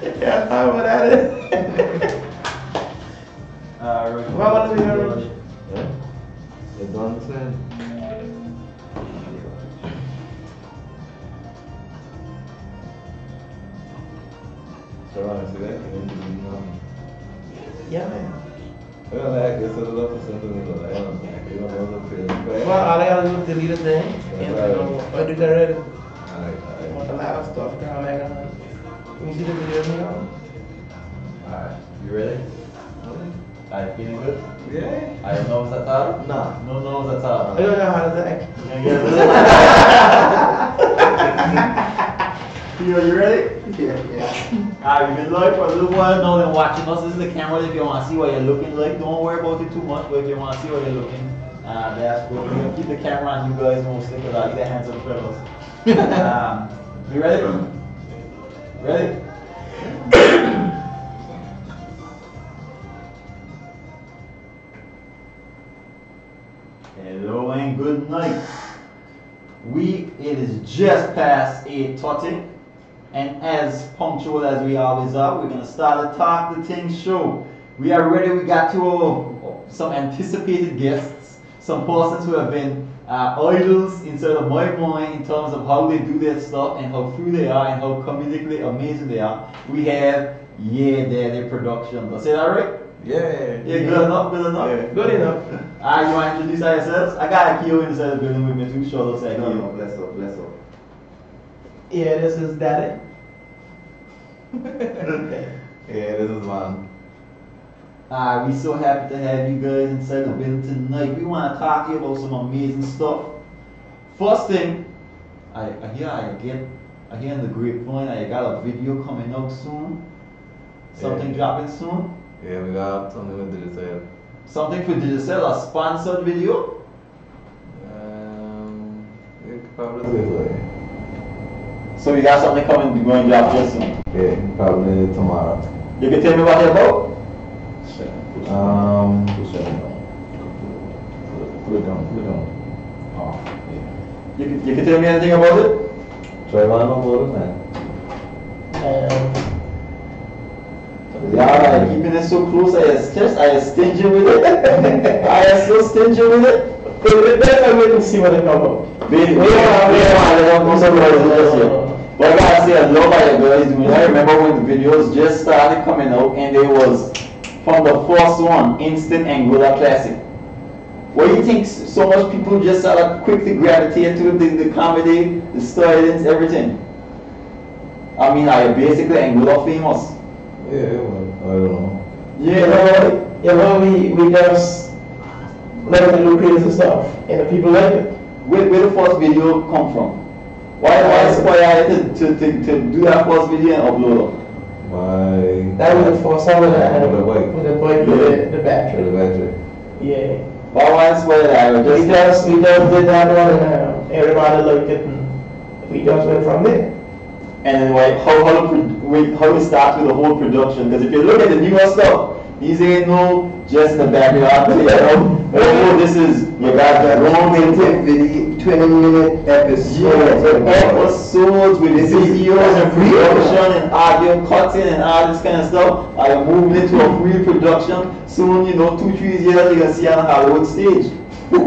Yeah, how about that? What was it? Yeah. You don't understand? So honestly, that can be Yeah, man. well, I guess it's up for something in the land. You don't know the feeling. Well, all I gotta do is delete a thing. And I did that already. Alright. Want a lot of stuff down there. Can you see the video now? Alright, you ready? Alright, feeling good? Yeah. I don't know what's at all? Nah. No nose at all. I don't know how to act. You ready? Yeah. Alright, we've been live for a little while now and watching us. This is the camera if you want to see what you're looking like. Don't worry about it too much, but if you want to see what you're looking, that's good. We're going to keep the camera on you guys mostly because I need the hands up fellas. You ready? Ready? Hello and good night. It is just past 8:30, and as punctual as we always are, we're gonna start the Talk the Ting show. We are ready. We got some anticipated guests, some persons who have been idols inside of my mind in terms of how they do their stuff and how true they are and how comedically amazing they are. We have Daddi production. Did I say that right? Yeah. Yeah, good enough, good enough. Yeah. Good enough. Alright, you want to introduce yourselves? I got a Kyo inside the building with me too, sure looks like No, you. no, bless up, bless up. Yeah, this is Daddi. Yeah, this is mine. We so happy to have you guys inside the building tonight. We want to talk to you about some amazing stuff. First thing, I hear in the grapevine I got a video coming out soon. Something dropping soon. Yeah, we got something with digital. Something for digital, a sponsored video. Yeah, probably. So we got something coming to go and drop just soon. Yeah, probably tomorrow. You can tell me what it's about? Put it down. Oh, yeah. You can tell me anything about it? Try one more man. Yeah, like keeping it so close, I am stingy with it. I am so stingy with it. Let's wait and see what they come up. We don't go surprise just yet. But I gotta say, I love how you guys doing. I remember when the videos just started coming out and they was from the first one, Instant Angular Classic. What do you think so much people just sort of quickly gravitate to the comedy, the storylines, everything? I mean, are you basically Angular famous? Yeah, well, I don't know. Yeah, we just like to do crazy stuff, and the people like it. Where the first video come from? Why inspire you to do that first video and upload it? That was the first time with the bike. With the bike, with the battery. The battery. Yeah. Why inspire that? We just did that one, and everybody liked it, and we just went from there. And then how we start with the whole production? Because if you look at the newer stuff, these ain't no just in the backyard, you know. This is you got the long video, 20-minute episodes. Episodes with videos and production and audio cutting and all this kind of stuff. I'm moving into a free production soon. 2-3 years you're gonna see on a Hollywood stage. You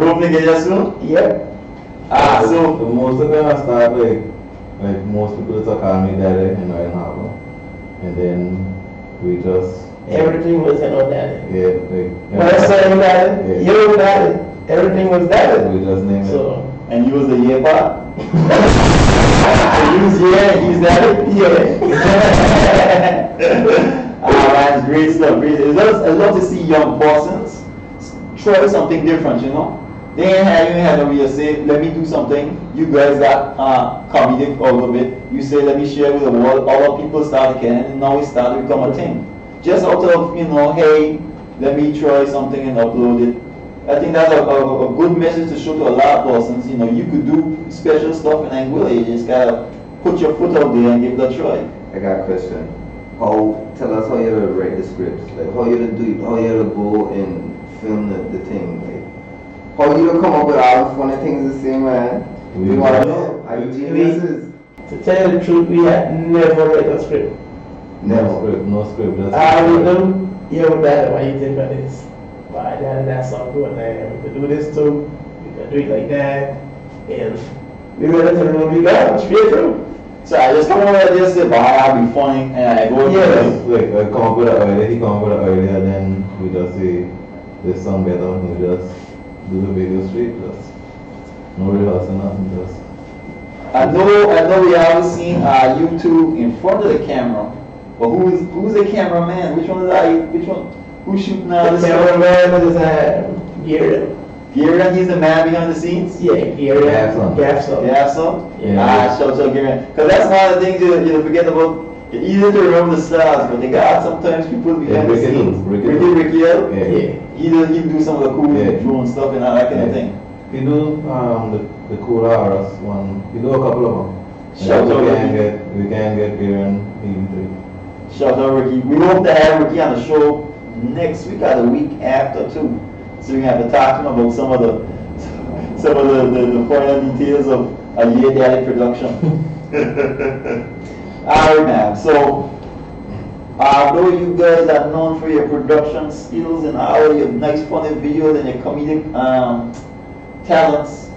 hoping to get there soon? Yep. So most of them I start like most people just call me Daddi and I have, and then we just Everything was in on Daddi. yeah, When I say Daddi, yeah. you Daddi, everything was Daddi. We just name So, and you was the year part? He's Daddi? yeah. That's great stuff. I love to see young persons try something different, They ain't had no real say, let me do something. You guys got comedic out of it. You say, let me share with the world. Other people started caring, and now it started to become a thing. Just out of, hey, let me try something and upload it. I think that's a good message to show to a lot of persons. You could do special stuff in Anguilla. You just gotta put your foot out there and give it a try. I got a question. Tell us how you write the scripts, like how you do it, how you go and film the thing, how you come up with all the funny things the same, man? We want to know. Are you geniuses? To tell you the truth, we had never read a script. No script. Just I would do, yo, Daddy, why you think of this? Why, Daddy, that's so good, man. We could do this too. We could do it like that. And we read it to the room, we got it straight through. So I just come over there just say, bye, I'll be funny, and I go Yes. like I come up with an idea, he come up with an idea, then we just say this song better, and we just do the video straight, just no rehearsal, nothing, just. I know we haven't seen you two in front of the camera, but who's the cameraman? Which one is which one? Who's shooting The cameraman is Gary. Gary, he's the man behind the scenes? Yeah, Gary. Gafson. You have some? Yeah. Shout out Gary. Because that's one of the things you forget about. It's easy to remember the stars, but they got sometimes people behind the scenes. Ricky, Yeah. He do some of the cool drone stuff and all that kind of thing. He do the cool hours one. He do a couple of them. Shout out Ricky. We can get Kieran. He Shout out Ricky. We hope to have Ricky on the show next week or the week after too. So we have to talk to him about some of the finer details of a year Daddi production. Alright man, so although you guys are known for your production skills and all your nice funny videos and your comedic talents,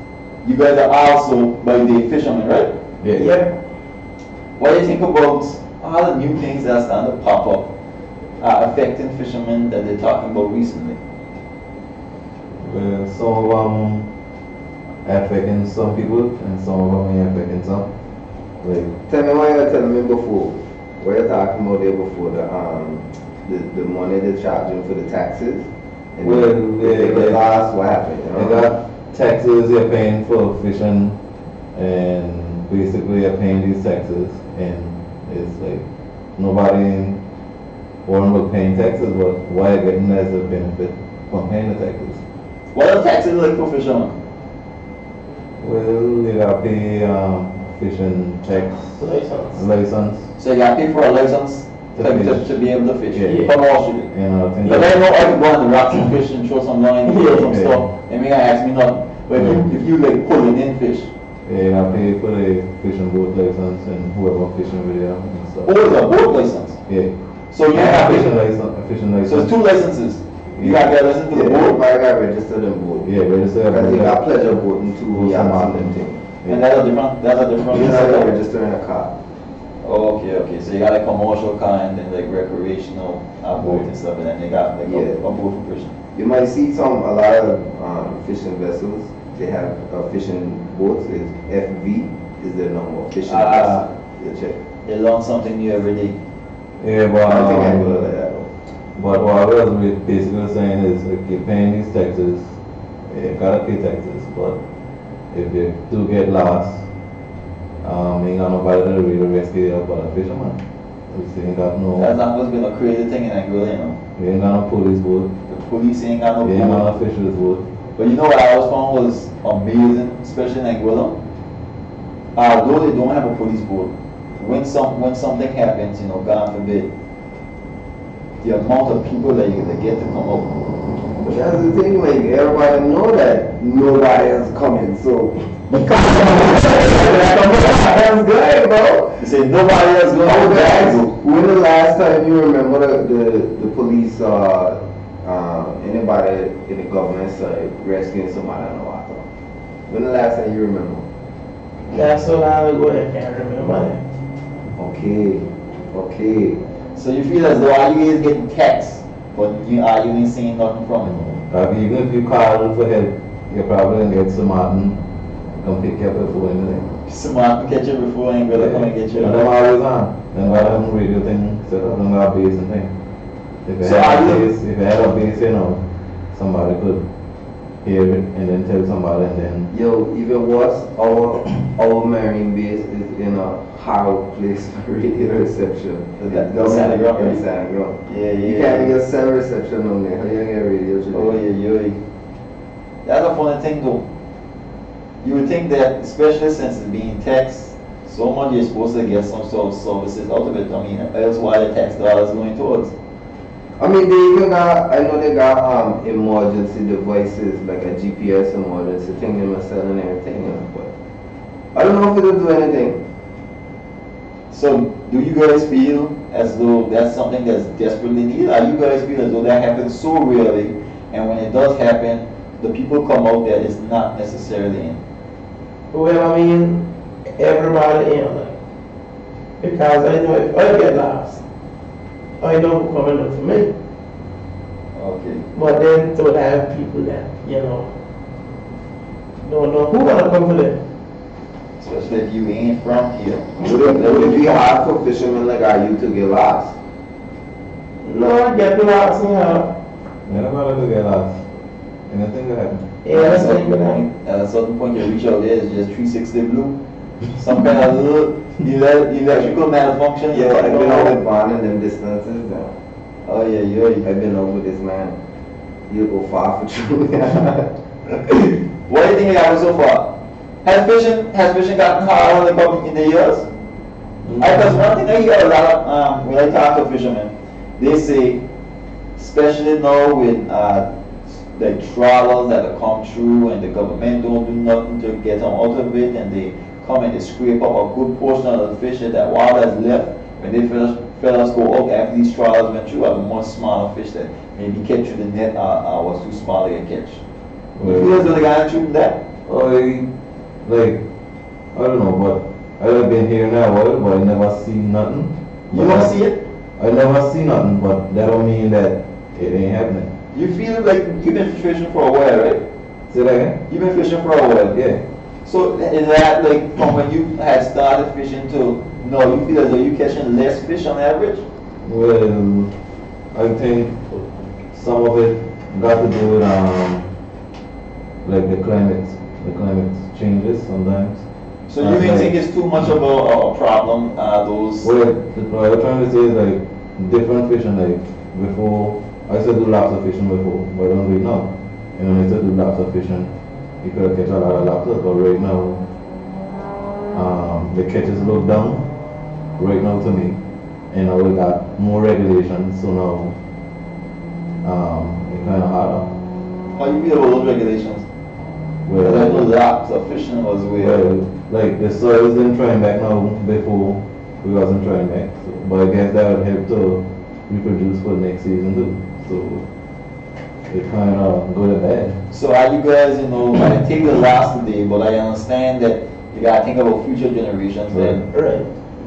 you guys are also by day fishermen, right? Yeah. Yep. What do you think about all the new things that are starting to pop up affecting fishermen that they're talking about recently? Well, some of them affecting some people and some of them ain't affecting some. Like, tell me what you were telling me before. What you're talking about there before, the money they're charging for the taxes. And the last what happened? You know? They got taxes you're paying for fishing, and basically you're paying these taxes, and it's like nobody worrying about paying taxes, but why you're getting as a benefit from paying the taxes. What are taxes like for fishermen? Well, you gotta pay fishing tax license. So you got to pay for a license to be able to fish. Yeah. Commercially. Things But I know I can go on the rocks and fish and throw some line and throw some stuff. And me gonna ask me nothing. But if you like pulling in fish. Yeah, you gotta pay for the fishing boat license and whoever fishing with you and stuff. Oh, it's a boat license. Yeah. So you have fishing license. So it's 2 licenses. You got to get a license for the boat. I got registered in boat. Yeah, registered. Because you got pleasure boating too. Yeah, and thing. And that's a different. You have to register in a car. Oh, okay. So you got a commercial car and then like recreational boat and stuff, and then they got like a boat for fishing. You might see a lot of fishing vessels. They have fishing boats. It's FV is their number. Fishing vessel. You check. They learn something new every day. Yeah, but I don't think I go like that. But what I was basically saying is, like, you're paying these taxes, you gotta pay taxes, but if you do get lost, you ain't got nobody to really rescue you but a fisherman. You ain't got no... That's not what's been a crazy thing in Angola, you know. You ain't got no police boat. The police ain't got no boat. You ain't got no fisher's boat. But you know what I always found was amazing, especially in Angola? Although they don't have a police boat, when something happens, you know, God forbid, the amount of people that you get to come up. But that's the thing, like, everybody know that nobody is coming, so... That's good, bro. You say nobody else going to back. When the last time you remember the police anybody in the government side rescuing somebody in the water? When the last time you remember? That's so long ago I can't remember that. Okay. So you feel as though all you guys getting taxed, but you ain't seeing nothing from it. Even if you call for help, you probably gonna get somebody come pick you up before anything. Someone catch you before and go come and get you. And them always on. Then got them radio thing set up, them got base and thing. If you had a base, you know, somebody could hear it and then tell somebody and then. Yo, even worse, our marine base is in a horrible place for radio reception. That's Santa Ground. Yeah. You can't get cell reception on there. How you get radio today? Oh yeah. That's a funny thing though. You would think that, especially since it's being taxed so much, you're supposed to get some sort of services out of it. I mean, else why the tax dollars going towards? I mean, they even got, I know they got emergency devices, like a GPS emergency thing they must sell and everything, you know, but I don't know if it'll do anything. So, do you guys feel as though that's something that's desperately needed? Or you guys feel as though that happens so rarely, and when it does happen, the people come out that it's not necessarily in? Well, I mean, everybody in it. Because I know if I get lost, I know who coming up for me. Okay. But then to have people that, don't know who gonna come for them. Especially if you ain't from here. Would it be hard for fishermen like you to get lost? No, I get lost, Never to get lost. Anything that happen? Yeah, At a that's certain what point, at a certain point, you reach out there, it's just 360 blue. Some kind of little electrical malfunction. Yeah, I've been over bonding them distances. Oh yeah. I've been over this man. He'll go far for you. What do you think happened so far? Has fishing gotten harder in the years? Because one thing I hear a lot when I talk to fishermen, they say, especially now with the trawlers that come through and the government don't do nothing to get them out of it, and they come and they scrape up a good portion of the fish that while that's left, when they fellas go out after these trawlers went through, are the much smaller fish that maybe catch through the net was too small to catch. You feel as though they got through that? I don't know, but I've been here now, but I never see nothing. You don't see it? I never see nothing, but that don't mean that it ain't happening. You feel like you've been fishing for a while, right? Say that again? You've been fishing for a while. Yeah. So is that like from when you had started fishing to no, you feel as though you're catching less fish on average? Well, I think some of it got to do with like the climate changes sometimes. So you may think it's too much of a problem, those... What I'm trying to say is like different fishing, like before, I used to do lots of fishing before, but I don't do it now. And when I used to do lots of fishing, you could catch a lot of lobsters, but right now, the catches look down right now to me. And now we got more regulations, so now it's kind of harder. How you feel about those regulations? Well, I know lots of fishing was weird. Well, like the soil's been trying back now. Before we wasn't trying back, so, but I guess that would help to reproduce for next season too. So it kind of good and bad. So are you guys, I take the last today, but I understand that you gotta think about future generations and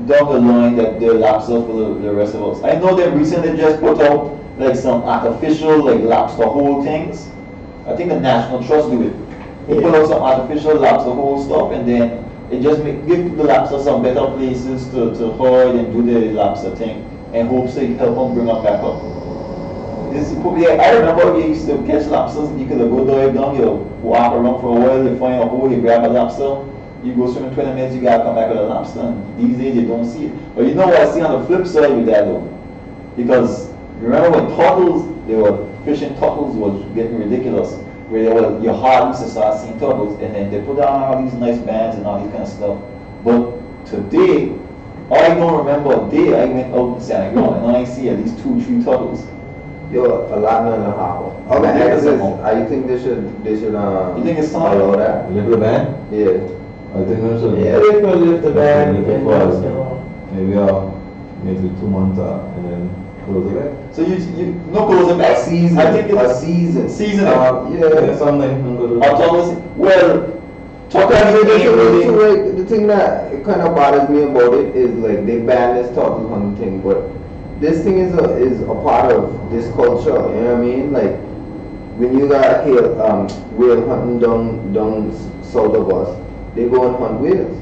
down the line that they're lobster for the rest of us. I know they recently just put out like some artificial like lobster hole things. I think the National Trust do it. They put out some artificial lobster hole stuff, and then it just give the lobster some better places to hide and do the lobster thing, and hopes they help them bring them back up. I remember we used to catch lobsters. You could go dive down, you walk around for a while, you find a hole, you grab a lobster, you go swim in 20 minutes, you gotta come back with a lobster. And these days you don't see it. But you know what I see on the flip side with that though? Because remember when turtles, they were fishing turtles was getting ridiculous. Where your heart used to start seeing turtles, and then they put down all these nice bands and all these kind of stuff. But today, I don't remember a day I went out in Santa Cruz and I see at least 2-3 turtles. Yo, a lot in the harbor. I think they should you think it's time? allow that. Lift the ban? Yeah. I think they should. Yeah, they could lift the ban. Maybe maybe 2 months and then close it back. So you no close it back? Season. I think it's a season. Season. Yeah, something. Well, the thing that kind of bothers me about it is like they ban this turtle hunting thing, but this thing is a part of this culture. You know what I mean? Like when you got here whale hunting down south of us, they go and hunt whales.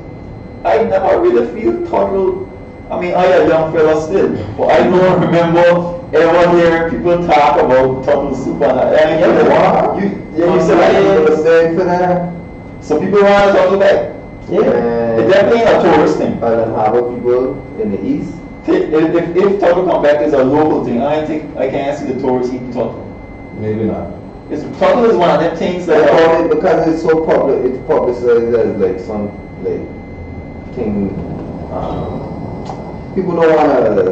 I never really feel turtle. I mean, I am a young fella still, but I don't remember ever hearing people talk about turtle soup and that. You said for that. So people want to turtle back. Yeah. It's definitely a tourist thing. Island Harbor people in the east. If turtle come back is a local thing, I can't see the tourists eating turtle. Maybe not. Turtle is one of them things that because it's so public. It's publicized as like some like thing. People don't want to.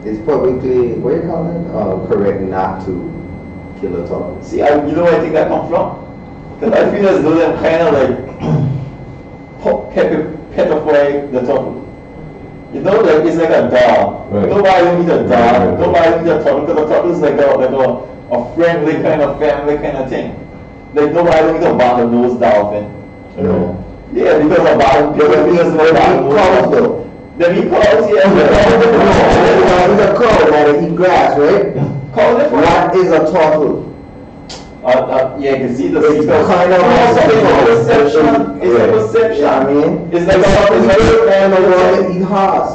It's publicly what do you call it? Correct not to kill a turtle. See, you know where I think that comes from? Because I feel as though they're kind of like petrify the turtle. You know, like it's like a dog. Right. Nobody don't eat a dog. Right. Nobody don't eat a turtle because a turtle is like a friendly kind of family kind of thing. Like nobody don't eat a bottlenose dolphin. No. Yeah, because a bottom because of Cows though. Them eat cows, yeah. He's a cow that eat grass, right? Cows are What is a turtle? yeah, you can see the It's sequence. kind of It's a perception. It's a Yeah. perception. Yeah, I mean, It's like and the one that eat horse.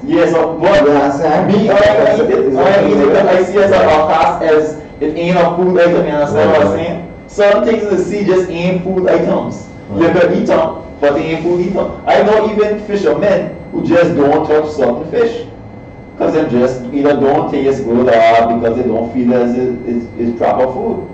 yeah, so but You understand? me, I ain't eat it. I ain't eat it because I see as a class as it ain't a food item. You understand what I'm saying? Some things in the sea just ain't food items. You can eat them, but they ain't food item. I know even fishermen who just don't touch certain fish. Because they just either don't taste good or because they don't feel as it's proper food.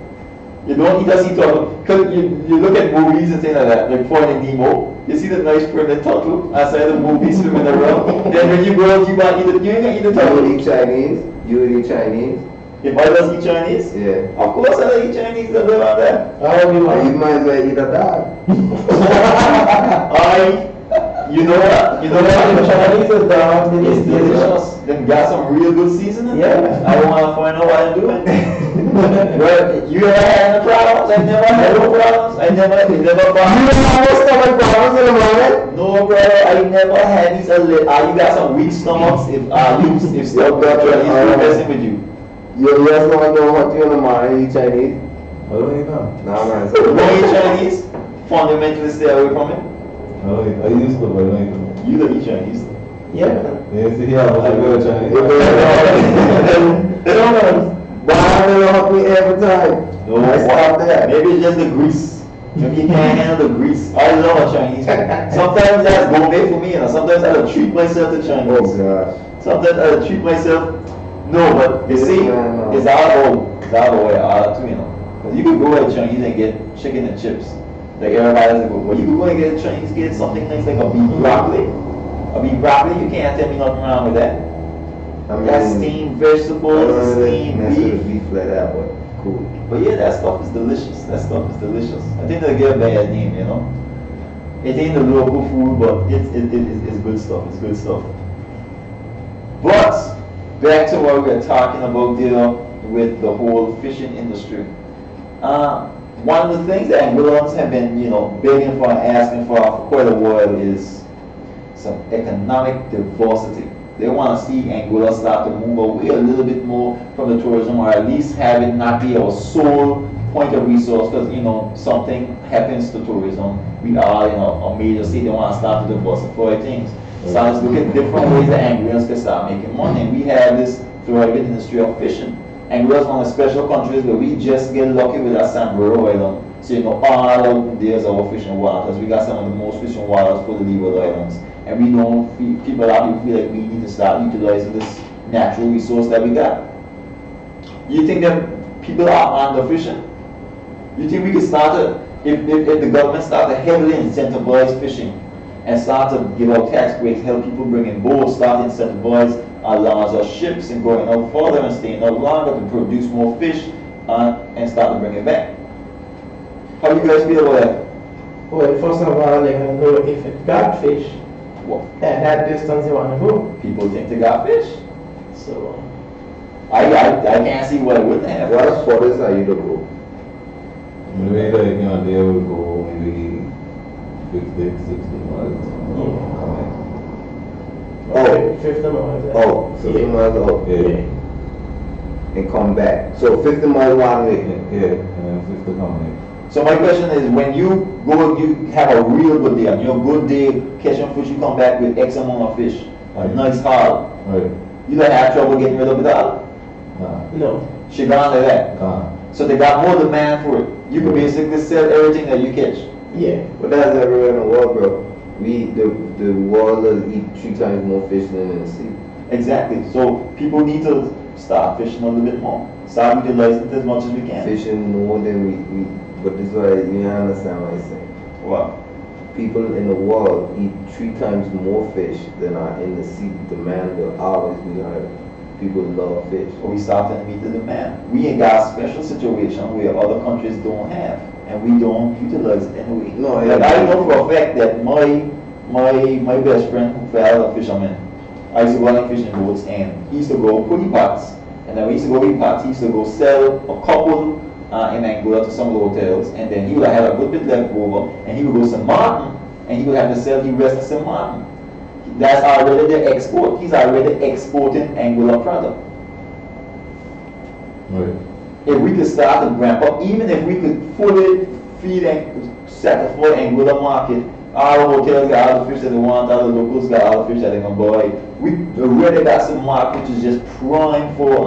You don't eat a sea turtle. Because you look at movies and things like that, like Finding Nemo, you see the nice primitive turtle outside the movie swimming around. Then when you go out, you gonna eat it, you ain't gonna eat the You turtle. would eat Chinese? You would eat Chinese? If I just eat Chinese, Yeah. of course I don't eat Chinese that live out there. How would you You want? might as well eat a dog. You know what? You know what? Chinese is dog. It's delicious. Then got some real good seasoning. Yeah. I don't want to find out what I'm doing. But you ever had any problems? I never had no problems. I never found. You don't have no stomach problems in the morning? No, brother. I never had these. You got some weak stomachs. If stuff got you, he's messing with you. Your stomach don't hurt you in the morning, you eat Chinese? I don't eat that. Nah, man. You don't eat Chinese. Fundamentally, stay away from it. I don't eat. I used to, but I don't eat them. You don't eat Chinese. Yeah, man. Yeah, see, yeah, I was like, go Chinese. Why do you help me every time? No, I stop there. Maybe it's just the grease. Maybe you can't handle the grease. I love Chinese. Sometimes that's gourmet for me, and sometimes I gotta treat myself to Oh Chinese. gosh. Sometimes I treat myself. No, but you see, it's all the way out too, you know. Because you could go at Chinese and get chicken and chips. Like everybody doesn't go. But you could go and get Chinese, get something nice like a beef broccoli. A beef broccoli, you can't tell me nothing wrong with that. I mean, That's steamed vegetables, steamed mess with beef. beef like that, but cool. But yeah, that stuff is delicious. That stuff is delicious. I think they'll get a bad name, you know. It ain't the local food, but it's good stuff. It's good stuff. But back to what we were talking about there with the whole fishing industry. One of the things that Angolans have been, you know, begging for and asking for quite a while is some economic diversity. They want to see Angola start to move away a little bit more from the tourism, or at least have it not be our sole point of resource, because, you know, something happens to tourism. We are, you know, a major city. They want to start to diversify things. So let's look at different ways that Angolans can start making money. And we have this thriving industry of fishing. Angola is one of the special countries where we just get lucky with our Samburu Island. So, you know, all out there's our fishing waters. We got some of the most fishing waters for the Leeward Islands. And we don't feel, a lot of people feel like we need to start utilizing this natural resource that we got. You think that people are underfishing? You think we could start to, if the government started to heavily incentivize fishing and start to give out tax breaks, help people bring in boats, start to incentivize allowance of ships and going out further and staying out longer to produce more fish and start to bring it back. How do you guys feel about that? Well, first of all, they can know if it got fish Well, at that distance you want to go. people think they got fish. So, I can't see why it wouldn't have. What furthest are you to go? Maybe like, you know, they will go maybe 50, 60 miles. Oh. 50 miles. Oh, 50 miles out. Yeah. And come back. So 50 miles one way. Yeah, and then 50 coming. So my question is, when you go, you have a real good day, and your good day catching fish, you come back with X amount of fish, a nice haul. Right. You don't have trouble getting rid of it all. Nah. No. She gone like that. Nah. So they got more demand for it. You can basically sell everything that you catch. Yeah. But that's everywhere in the world, bro. The world does eat 3 times more fish than in the sea. Exactly. So people need to start fishing a little bit more. Start utilizing it as much as we can. Fishing more than we but this is why you understand what I'm saying. Wow. People in the world eat 3 times more fish than are in the sea. Demand will always be higher. People love fish. So we start to meet the demand. We ain't got a special situation where other countries don't have, and we don't utilize it anyway. No, Like I know for a fact that my my best friend who fell a fisherman. I used to go on fishing boats and he used to go put the pots. And then we used to go with pots, he used to go sell a couple and then go out to some of the hotels. And then he would have a good bit left over and he would go to St. Martin and he would have to sell the rest of St. Martin. That's already the export. He's already exporting angular product. Right. If we could start to ramp up, even if we could fully feed and satisfy angular market, all the hotels got all the fish that they want, all the locals got all the fish that they're gonna buy. We already got some market which is just prime for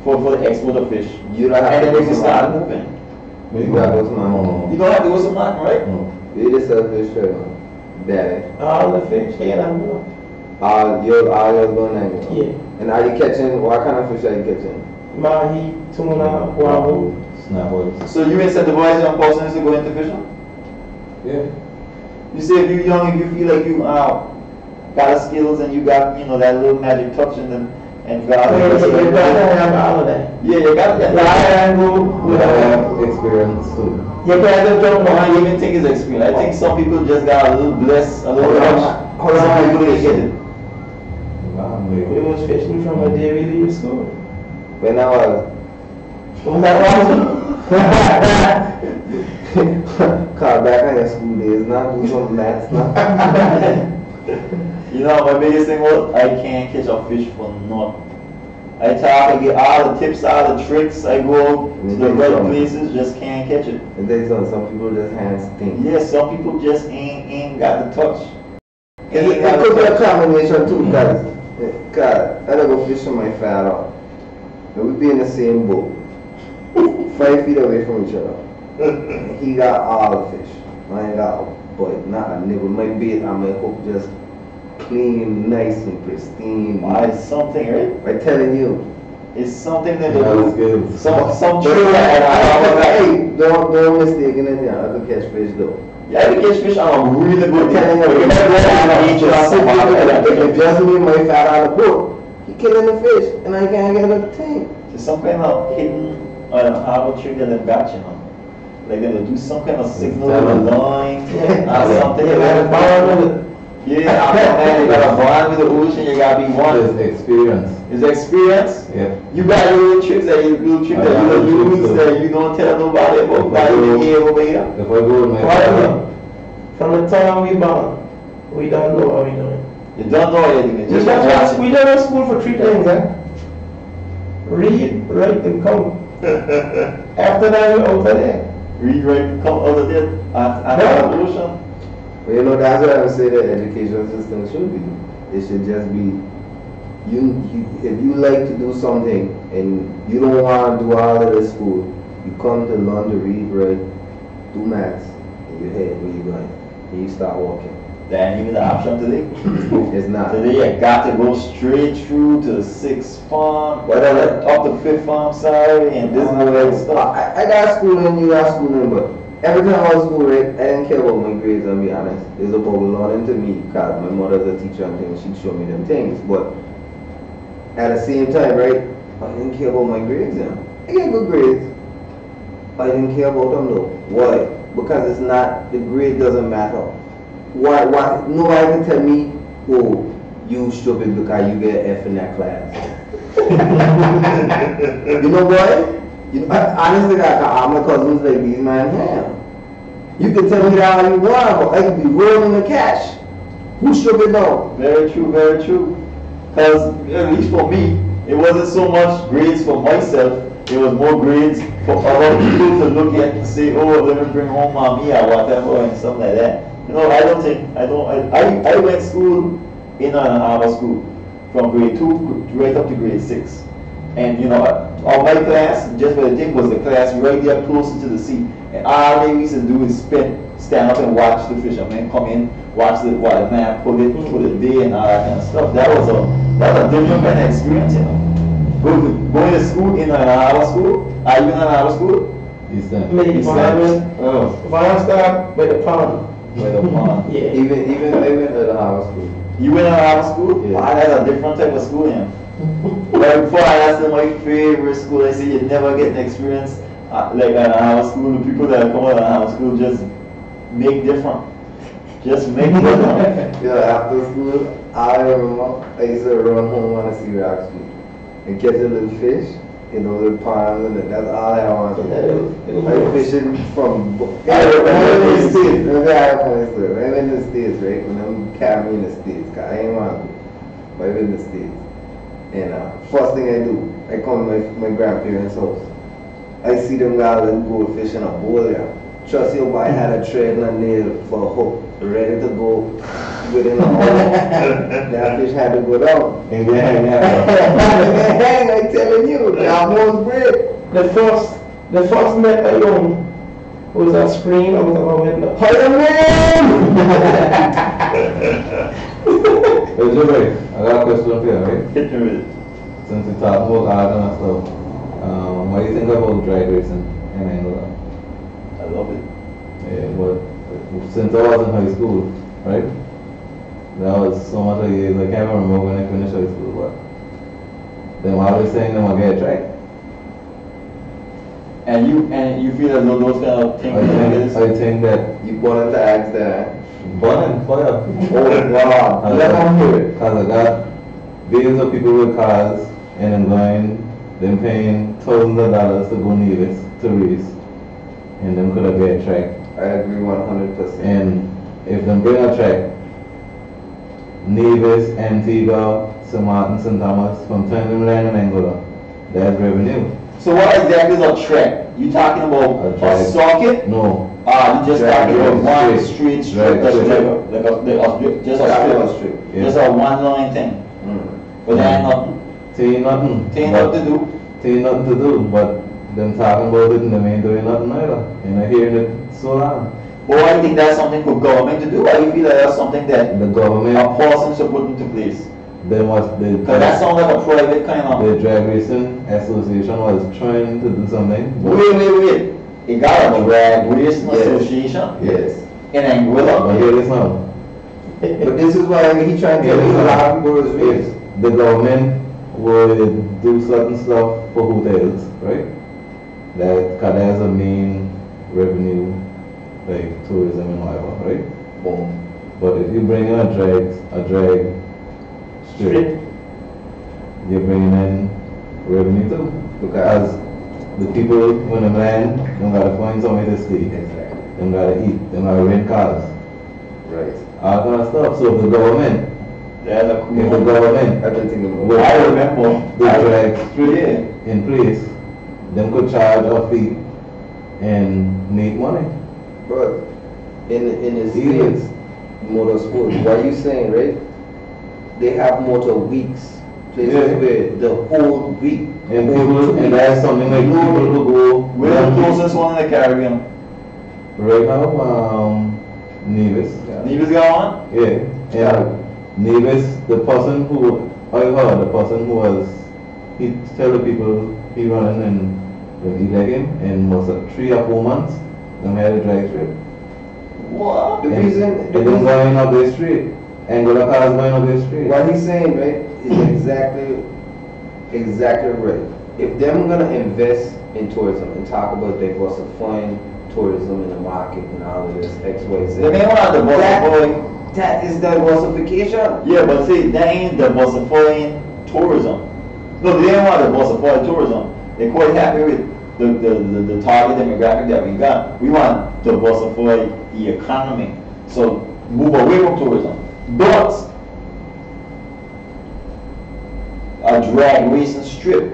the export of fish. You don't have and to then we go can to start market. moving. You gotta go to market. You don't have to go to market, right? No. You just sell fish straight on. Daddy. All the fish, yeah, I'm going. All yours going anywhere. Yeah. And are you catching, what kind of fish are you catching? Mahi, tuna, wahoo. Snappers. So you incentivize young persons to go into fishing? Yeah. You say if you're young, if you feel like you got the skills and you got, you know, that little magic touch and you got You gotta have all of that. yeah, you got that. We have experience too. You gotta jump I on don't even think it's experience. I think some people just got a little blessed, a little touch. How long Some are you people get fishing? it. We was fishing from the day we leave school. When I was, Was that right? call back on your school days, now do some maths now. You know, my biggest thing was I can't catch a fish for nothing. I try to get all the tips, all the tricks. I go to the right places, just can't catch it. And then some people just hands stink. Yes, some people just ain't got the touch. It could be a combination too, cause I go fishing my father. And we be in the same boat, 5 feet away from each other. And he got all the fish. I ain't got a bite, not a nibble. My bait and my hook just clean, nice and pristine. It's something, right? I'm telling you. It's something that they Yeah, that's do. good. Some But true. hey, don't mistake anything. I could catch fish though. Yeah, I can catch fish on a really good day. I'm telling But you, you never go on a beach or something. if just me and my father on the boat, he killing the fish and I can't get a thing. There's some kind of hidden harbor trick that they've got, you know. Like they'll do some kind of signal with a line or something. Yeah, like a bond with it. Yeah, man, you got a bond with the ocean, you gotta be one. There's experience. Is experience? Yeah. You got your little tricks that you don't use that you don't tell nobody about why you here over here. If I go with my Right father, now, from the time we born, we don't know what we're doing. You don't know anything, We just just watching. we done in school for 3 things, huh? Read, write, and count. After that, we're over there. Read, write, come out of there at the ocean. But you know, that's what I would say the education system should be. It should just be, if you like to do something and you don't want to do all of this school, you come to learn to read, write, do maths, and you head where you going. And you start walking. That ain't even the option today. It's not. Today you got to go straight through to the 6th farm, whatever, up to 5th farm, sorry, and this and that stuff. I got schooling, you got schooling, but every time I was school, right, I didn't care about my grades, I'll be honest. It's about learning to me, because my mother's a teacher and things, she'd show me them things. But at the same time, right, I didn't care about my grades then. I get good grades. I didn't care about them though. Why? Because it's not, the grade doesn't matter. Why? Nobody can tell me, oh, you stupid because you get an F in that class. You know what? Honestly, all my cousins like these man, damn. You can tell me that all you want, but I can be rolling the cash. Who stupid though? Very true, very true. Because, at least for me, it wasn't so much grades for myself, it was more grades for other people to look at and say, oh, let me bring home mommy or whatever and stuff like that. You know, I went to school in a harbor school from grade 2 right up to grade 6. And you know, all my class, just what I think was the class right there closer to the sea. And all they used to do is stand up and watch the fishermen come in, watch the man pull it for the day and all that kind of stuff. That was a different kind of experience, you know. Going to school in an harbor school? Are you in an harbor school? Eastern. Maybe East Barnum. Oh, Barnum start by the pond. by the pond. Yeah. Even I went to the high school. You went in a harbor school? Yeah. Ah, that's a different type of school, yeah. Right before I asked them my favorite school, I said you never get an experience like at a high school. The people that come out of high school just make different. Just make it up. Yeah, after school, I remember I used to run home on a Syriac Street and catch a little fish in those little ponds, and that's all I wanted. Like fishing from I'm in the States. Remember I have one story. I'm in the States, right? When I'm camping in the States, cause I ain't want to go, but I'm in the States. And first thing I do, I come to my grandparents' house. I see them guys that go fishing a bowl there. Trust your boy had a thread and a nail for a hook, ready to go within an hour. That fish had to go down. And hang Hang, I'm telling you, the almost break. The first net I owned was a screen. I was about window. Hey, Joey, I got a question for you, right? Hit me with it. Since we talk about art and stuff, what do you think about drag racing in Angola? I love it. Yeah, but since I was in high school, right? That was so much of years. I can't remember when I finished high school, but then I was saying them I get track. And you feel as though those kind of things I think that You wanted to ask that. burning fire. Oh God, let them hear it. Because I got videos of people with cars and then them paying thousands of dollars to go Nevis to race, and them could have get track. I agree 100%. And if them bring a track, Nevis, Antigua, St. Martin, St. Thomas, from Tandem Land and Angola, that's revenue. So what exactly is a track? You talking about A drag. a socket? No. You just Drag talking about straight. one straight strip Drag that's straight. just a strip. Yeah. Just a one line thing. But there ain't nothing. Ain't nothing. Ain't but- nothing to do. Ain't nothing to do, but them talking about it and them ain't doing nothing either. And I hearing it so long. But why do you think that's something for government to do? Or you feel like that's something that The a government, person should put into place? them was Because that sounds like a private kind of. the Drag Racing Association was trying to do something. but- Wait. It got a drag racing Yes. association Yes. in But Anguilla. here it is now. But this is why he trying to tell you a lot of people is raised. If the government would do certain stuff for hotels, right? Cause that's a main revenue, like tourism and whatever, right? Boom. But if you bring in a drag strip, you're bringing in revenue too. Because the people, when they land, they gotta find somewhere to stay. Exactly. They gotta eat, they gotta rent cars, Right. all kind of stuff. So if the government, That's a if the cool. government I've been thinking about would I put remember. the drag strip Yeah. in place, them could charge a fee and make money. But in the Even- States, motorsports, what you saying, right? They have motor weeks, places Yeah. where the whole week, And whole people, 2 and weeks, that's something like people who go We're the closest one in the Caribbean. right now, Nevis. Nevis got one? Yeah. And Nevis, the person who, I heard the person who was, he tell the people he running and when he let him in was 3 or 4 months, them had a drag strip. What? The And reason, it was going up the street. Angola cars going up the street. what he's saying, right, is exactly right. If them gonna invest in tourism and talk about diversifying tourism in the market and all of this X, Y, Z, They may want the boy. that is diversification. Yeah, but see, that ain't diversifying tourism. No, they ain't want to diversify tourism. They're quite happy with the target demographic that we got. We want to diversify the economy. So move away from tourism. But a drag racing strip,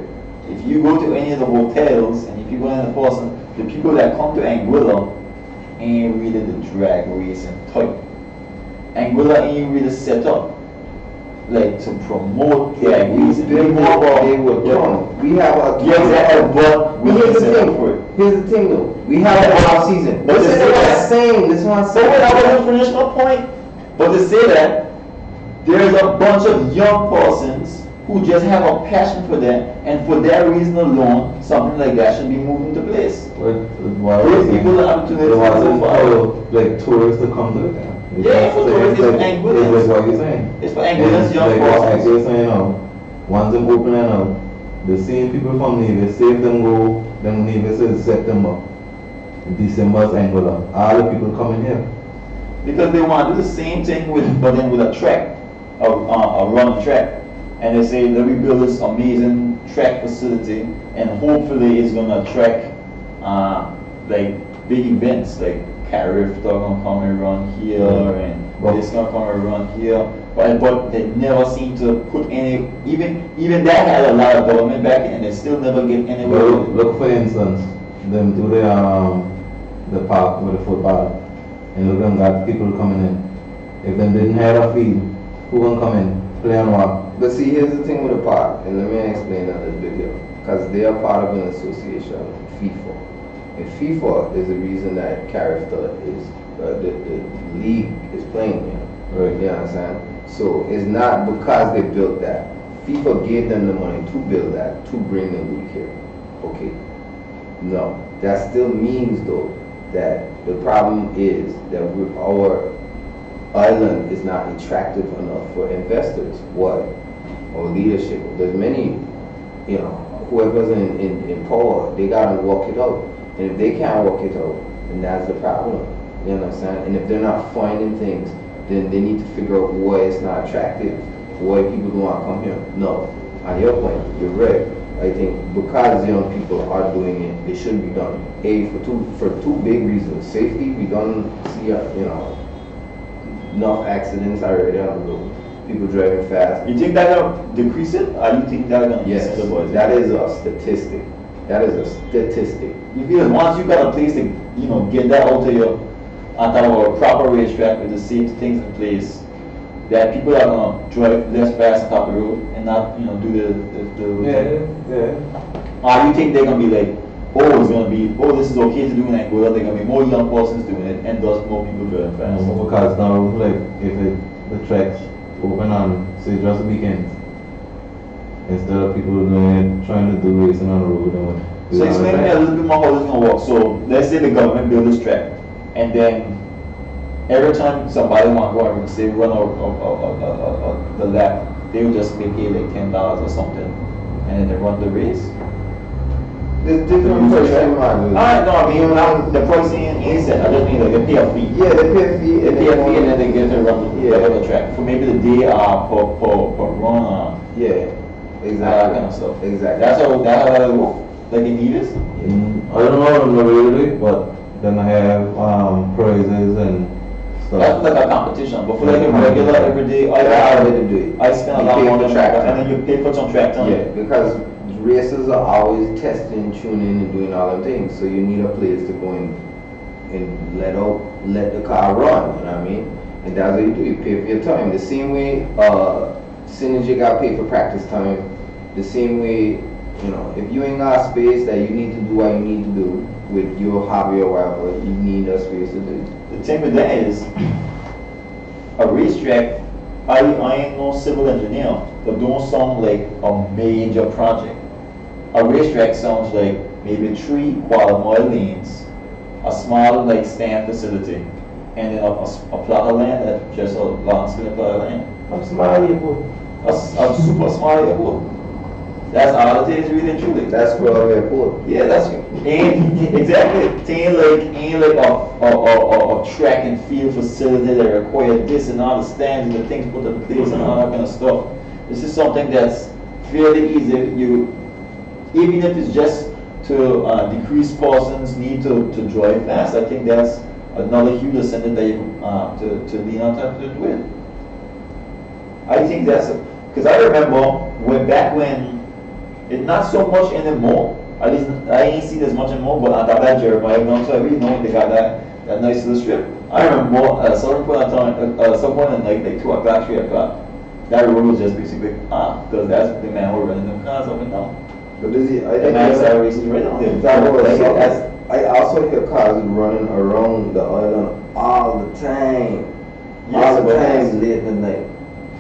if you go to any of the hotels and if you go in the person, the people that come to Anguilla ain't really the drag racing type. Anguilla ain't really set up like to promote drag racing. They More about- will come. We have a Yeah, exactly. But we But here's the set up for it. thing. Here's the thing, though. We have an off season. But This to is say what I'm that- saying. This is what I'm So wait, I saying. wasn't finish my point. But to say that there's a bunch of young persons who just have a passion for that, and for that reason alone, something like that should be moved into place. But why Give was people the opportunity it to wasn't move forward. for like tourists to come to it? Yeah, for tourists, it's like, Anguillans. it's like what you're saying. It's for Anguillans, young like persons. you're saying now, once them open it now, the same people from Nevis, say if them go, them Nevis is September, December is Angola, all the people coming here. because they want to do the same thing but then with a track, a run track. And they say, let me build this amazing track facility, and hopefully it's gonna attract like big events, like Carifta gonna come and run here, and this gonna come and run here. But they never seem to put any, even that had a lot of government backing, and they still never get anywhere. Well, look for instance, them do the park with the football, and look them got people coming in. If them didn't have a field, who gonna come in, play on what? But see, here's the thing with the park, and let me explain that a little bit here. Because they are part of an association, FIFA. And FIFA is the reason that Carifta is, the league is playing here. Right. You understand? So it's not because they built that. FIFA gave them the money to build that, to bring the league here. Okay. No. That still means though, that the problem is that our island is not attractive enough for investors. Why? Or leadership. There's many, whoever's in power, they gotta work it out. And if they can't work it out, then that's the problem. You understand? And if they're not finding things, then they need to figure out why it's not attractive, why people don't want to come here. No, on your point, you're right. I think because young people are doing it, it should be done. For two big reasons. Safety, we don't see enough accidents already on the road. People driving fast. You think that gonna decrease it, or you think that gonna Yes, increase it? that is a statistic. That is a statistic. You feel once you got a place to, get that out of your, on top of a proper racetrack with the safety things in place, that people are gonna drive less fast on top of the road and not, do the Or you think they're gonna be like, this is okay to do in Angola, there gonna be more young persons doing it, and thus more people driving fast. Because now, like, if the tracks open on, say, just weekends, instead of people doing it, trying to do racing on the road. So explain to me a little bit more how this is gonna work. So let's say the government build this track, and then every time somebody want to go and say run the lap, they will just make it like $10 or something, and then they run the race. There's different pricing models. Alright, no, I mean the pricing ain't set. I just mean like they pay a fee. Yeah, they pay a fee. They pay a fee and then they get to run the track for maybe the day per run. Yeah, exactly. That kind of stuff. Exactly. That's how that work. Like in Nevis? I don't know really, but then I have prizes and stuff. That's like a competition, but for like a regular everyday, I spend a lot more than that, and then you pay for some track time. Yeah, because racers are always testing, tuning, and doing all them things. So you need a place to go in and let the car run. You know what I mean? And that's what you do. You pay for your time. The same way, Synergy got paid for practice time. The same way, if you ain't got space that you need to do what you need to do with your hobby or whatever, you need a space to do it. The thing with that is, a racetrack, I ain't no civil engineer, but don't sound like a major project. A racetrack sounds like maybe 3 quarter-mile lanes, a small like stand facility, and then a plot of land that just a long scale plot of land. I'm smiling airport. A super small airport. That's all it is, really and truly. That's for our airport. Yeah, that's exactly. It ain't like a track and field facility that require this and all the stands and the things put in place and all that kind of stuff. This is something that's fairly easy. Even if it's just to decrease persons' need to drive fast, I think that's another huge incentive that you to lean on top to do it. I think that's because I remember back when. It's not so much anymore. At least I ain't seen as much anymore. But on top of that, Jeremiah, so I really know they got that nice little strip. I remember at some point in time, some point in like 2 o'clock, 3 o'clock, that road was just basically because that's the man who running them cars up and down. But I think the man started racing right down there. I also hear cars running around the island all the time. All the time late in the night.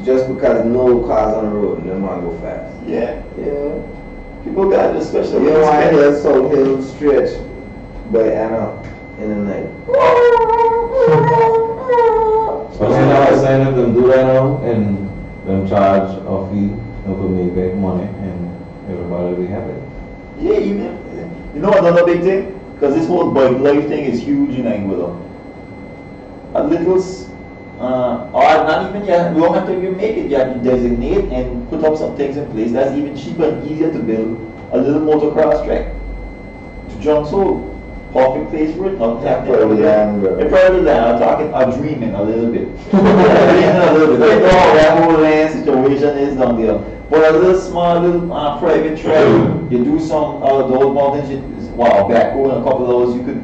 Just because no cars on the road and they want to go fast. Yeah. Yeah. People got it, especially you know I hear Soul Hill stretch by Anna in the night. Especially now I sign up them do that now and them charge a fee for me back money and everybody will be happy. Yeah, even you know another big thing? Because this whole bike life thing is huge in Anguilla. a little, or not even, you don't have to even make it, you have to designate and put up some things in place that's even cheaper and easier to build a little motocross track. To John's Hole, perfect place for it, nothing happening over there. It probably land, I'm dreaming a little bit. Dreaming a little bit. I know how that whole land situation is down there. But a little small, little private track, you do some those mountains, backhoe and a couple of those you could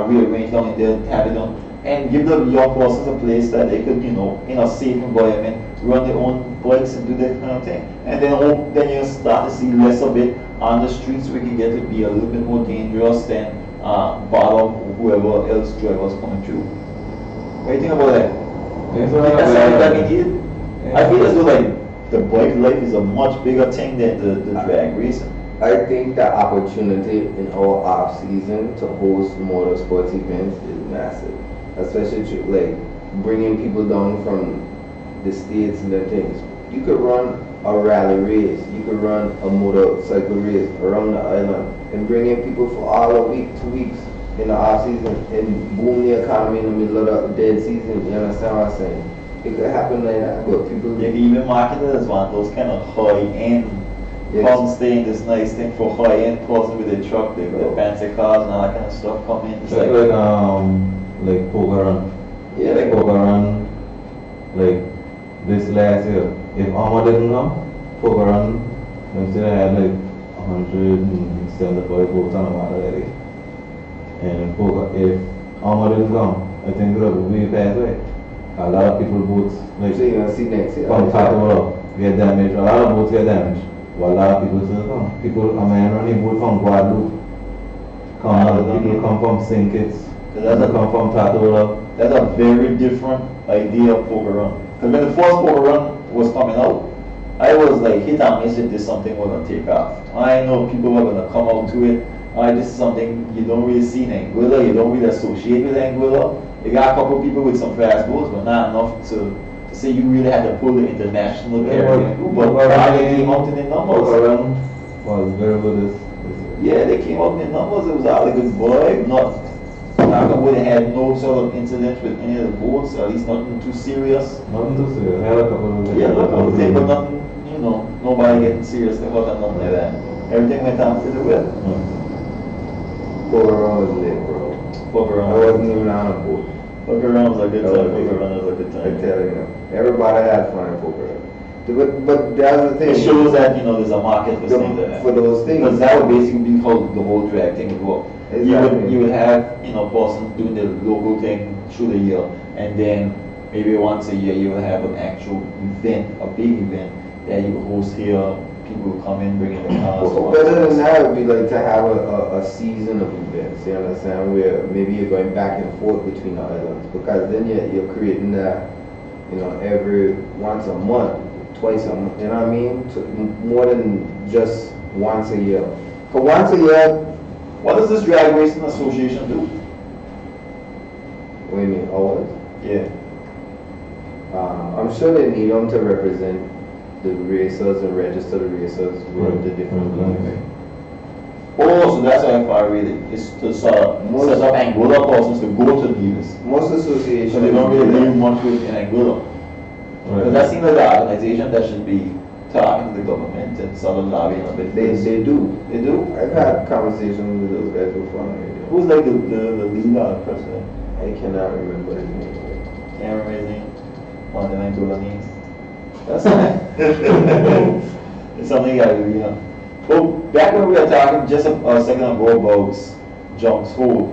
rearrange down in there, have it done, and give the young persons a place that they could, in a safe environment, run their own bikes and do that kind of thing. And then you start to see less of it on the streets. We can get to be a little bit more dangerous than bother whoever else drivers coming through. What do you think about that? Yes, That's something that we did. I feel as though like the bike life is a much bigger thing than the drag racing. I think the opportunity in our off season to host motorsports events is massive, especially like bringing people down from the states and the things. You could run a rally race, you could run a motorcycle race around the island, and bring in people for all a week, 2 weeks in the off season, and boom the economy in the middle of the dead season. You understand what I'm saying? It could happen like that, but people. You can even market it as one of those kind of high-end. Person staying this nice thing for high-end person with a truck, with the fancy cars and all that kind of stuff come in. It's like Poker Run. Yeah, like Poker Run. Like this last year, if Armour didn't come, Poker Run, I'm still had like 175 votes on the water already. And Poker, if Armour didn't come, I think it would be passed away. A lot of people votes like So you're gonna see next year. from Tattoo get damaged. A lot of votes get damaged. Well, a lot of people still come. People, running vote from Guadeloupe. People come from St. Kitts. People come from Tattoo. That's a very different idea of Poker Run. Because when the first Poker Run was coming out, I was like hit and miss if this is something we're going to take off. I know people are going to come out to it. This is something you don't really see in Anguilla, you don't really associate with Anguilla. You got a couple of people with some fast boats, but not enough to say you really had to pull the international area. But they came out in the numbers. Was very good this Yeah, they came out in the numbers. It was all a good boy. Knock on wood, they had no sort of incidents with any of the boats, at least nothing too serious. Nothing too serious. I had a couple of Yeah, look, I would say, but nothing, nobody getting seriously hurt and nothing like that. Everything went on pretty well. Poker Run was lit, bro. Poker I Run. wasn't even on a boat. Poker Run was a good That time. was Poker good. Run was a good I time. tell you, everybody had fun at Poker Run. But that's the thing. It shows that, there's a market for things like that. For those things. Because that would basically be how the whole drag thing would work. Exactly. You would have, person doing the local thing through the year, and then maybe once a year you will have an actual event, a big event that you will host here. People will come in, bring in the cars. Well, better than that would be like to have a season of events, you understand, where maybe you're going back and forth between the islands, because then you're creating that, every once a month, twice a month, you know what I mean? More than just once a year. For once a year. What does this drag racing association do? What do you mean, always? Yeah. I'm sure they need them to represent the racers and register the racers with the different leagues. Oh, so that's how far really is to set up Anguilla persons to go to dealers. Most associations. So they don't really deal much with in Anguilla. Because that seems like the organization that should be talking to the government and sort of lobbying a bit. They do. They do? I've had conversations with those guys before on radio. Who's like the leader or the president? I cannot remember his name. Can't remember his name. One of the nine Tolanese. That's fine. It's something you gotta do, Well, back when we were talking just a second ago about Junk's Hole,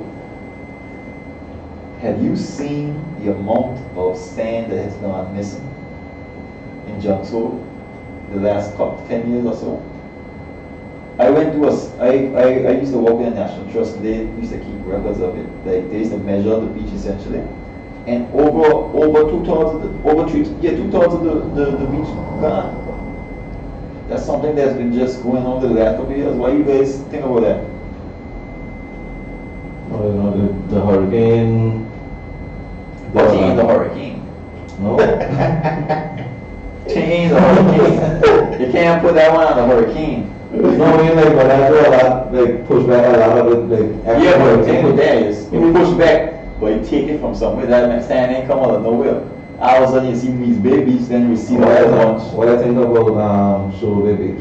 have you seen the amount of sand that has gone missing in Junk's Hole the last 10 years or so? I went to I used to work in a National Trust. They used to keep records of it. Like they used to measure the beach essentially, and over 2/3 of the beach gone. That's something that's been just going on the last couple of years. What do you guys think about that? The hurricane. What changed the hurricane? No. Change the hurricane. You can't put that one on the hurricane. No, I mean but that's a lot, push back a lot of it, Yeah, but the thing with that is, you push back but you take it from somewhere. That makes sand ain't come out of nowhere. All of a sudden you see these babies, then you see the other ones. What I think about Show Beach?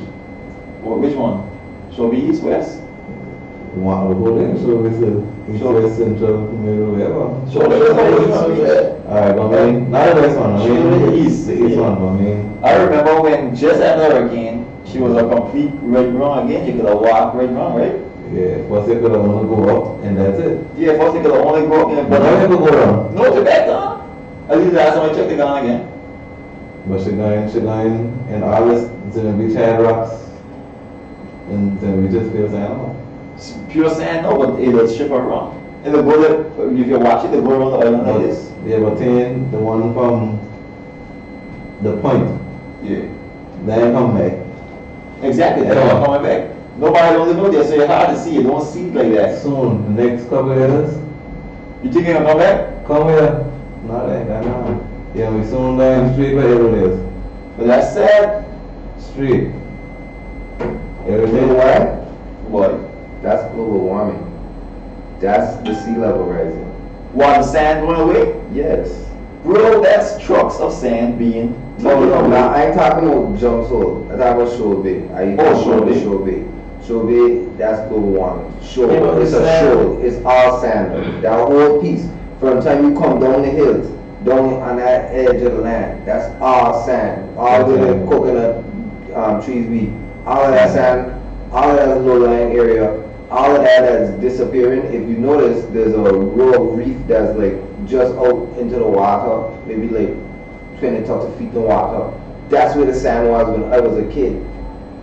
Which one? Shobi East, West? One of the whole thing, so it's East, West, Central, Middle, whatever. Alright, but I mean, not the West one, I mean, the East. The East one, but I mean. I remember when just after the hurricane, she was a complete red brown again. You could have walked red brown, right? Yeah, first they could have only go up, and that's it. Yeah, first they could have only go up and But now they could go down. no, to back down. At least last time I checked, they gone again. But she going, and all this, it's in the beach had rocks, and then we just feel saying, It's pure sand, no, but it'll strip around. And the bullet, if you watch it, the bullet on the island like this. yeah, but then the one from the point, Yeah. then come back. Exactly, that's Yeah. why I'm coming back. Nobody don't live out there, so it's hard to see. You don't see it like that. Soon, the next couple of years, You think you're gonna come back? come here. Not like that now. Yeah, we soon down street where everyone is. But that's sad. Street. You Everything. know why? What? That's global warming. That's the sea level rising. While the sand going away? Yes. Bro, that's trucks of sand being No, taken no, away. now I ain't talking about jump soil. I'm talking about Shore Bay. Shore Bay. Shore Bay. Shore Bay, that's global warming. Shore, Yeah, but it's the a sand- shore. It's all sand. That whole piece, from the time you come down the hills, down on that edge of the land, that's all sand. All the Okay. coconut trees be, all of that sand, all of that low-lying area, all of that is disappearing. If you notice, there's a row of reef that's like just out into the water, maybe like 20, 30 feet in water. That's where the sand was when I was a kid.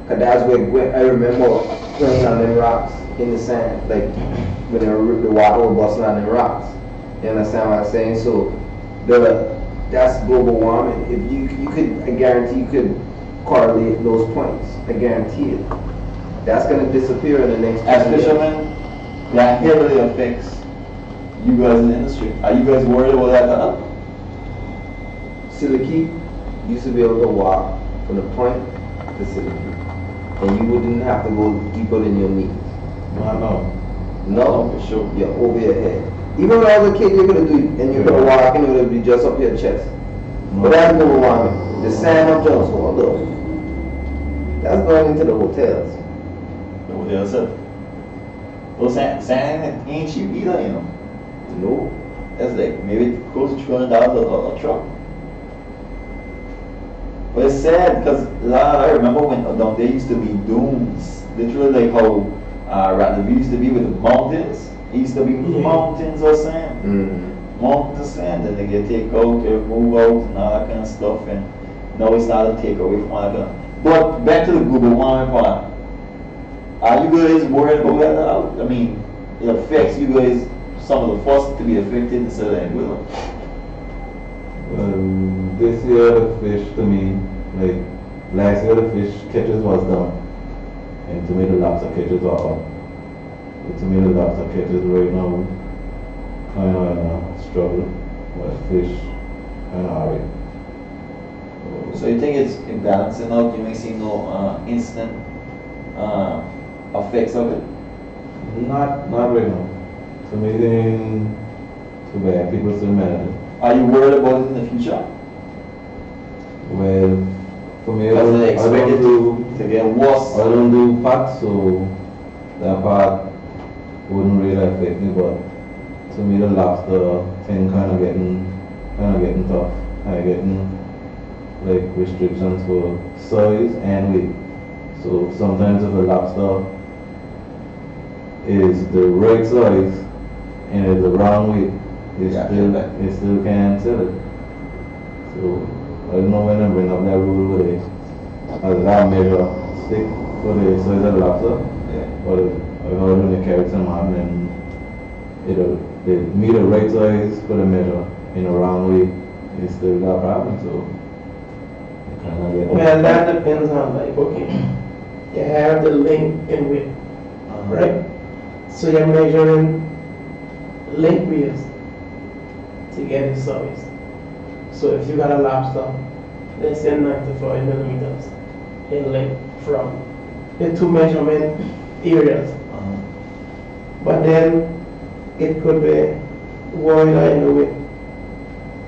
Cause that's where I remember playing on them rocks in the sand, like when the water was busting on them rocks. You understand what I'm saying? So that's global warming. If you could, I guarantee you could correlate those points. I guarantee it. That's gonna disappear in the next 10 As years. fishermen, that heavily affects you guys in the industry. Are you guys worried about that? Siliki used to be able to walk from the point to Siliki. And you wouldn't have to go deeper than your knees. I know. No, For sure. you're over your head. Even when I was a kid, you could have do it, and you could have walked, and it would be just up your chest. But that's global warming. The sand of Jones, hold up. That's going into the hotels. What the other said. Well, sand ain't cheap either, you know. No. That's like maybe close to $200 a truck. But it's sad because I remember when down there used to be dunes, literally like how Rattlerville used to be with the mountains. It used to be mountains of sand. Mm-hmm. Mountains of sand, and they get take out, they move out, and all that kind of stuff. And now it's starting to take away from all that kind of. But back to the global warming part. Are you guys worried about that at all? I mean, it affects you guys, some of the first to be affected instead of Anguilla. This year the fish to me, like last year the fish catches was down, and to me the lobster catches are up. But to me the lobster catches right now kind of in a struggle, but fish kind of alright. So you think it's imbalancing out? You may see no instant effects of it? Not right now. To me they ain't too bad. People still manage it. Are you worried about it in the future? Well, for me, I Because they don't expect it do to get worse. I don't do pot, so that part wouldn't really affect me. But to me, the lobster thing kind of getting tough. Kind of getting like restrictions for size and weight. So sometimes if a lobster is the right size and it's the wrong weight, it still can't sell it. So I don't know when I bring up that rule where they has that measure stick for the size of the lobster. Yeah. But I heard when they carry some on and they meet the right size for the measure in the wrong way, it's still got a problem. So you kind of get Well, that depends on, like, okay, you have the length and width, right? So you're measuring length wheels to get the size. So if you got a lobster, let's say 95 millimeters in length from the two measurement areas, but then it could be wider in the width.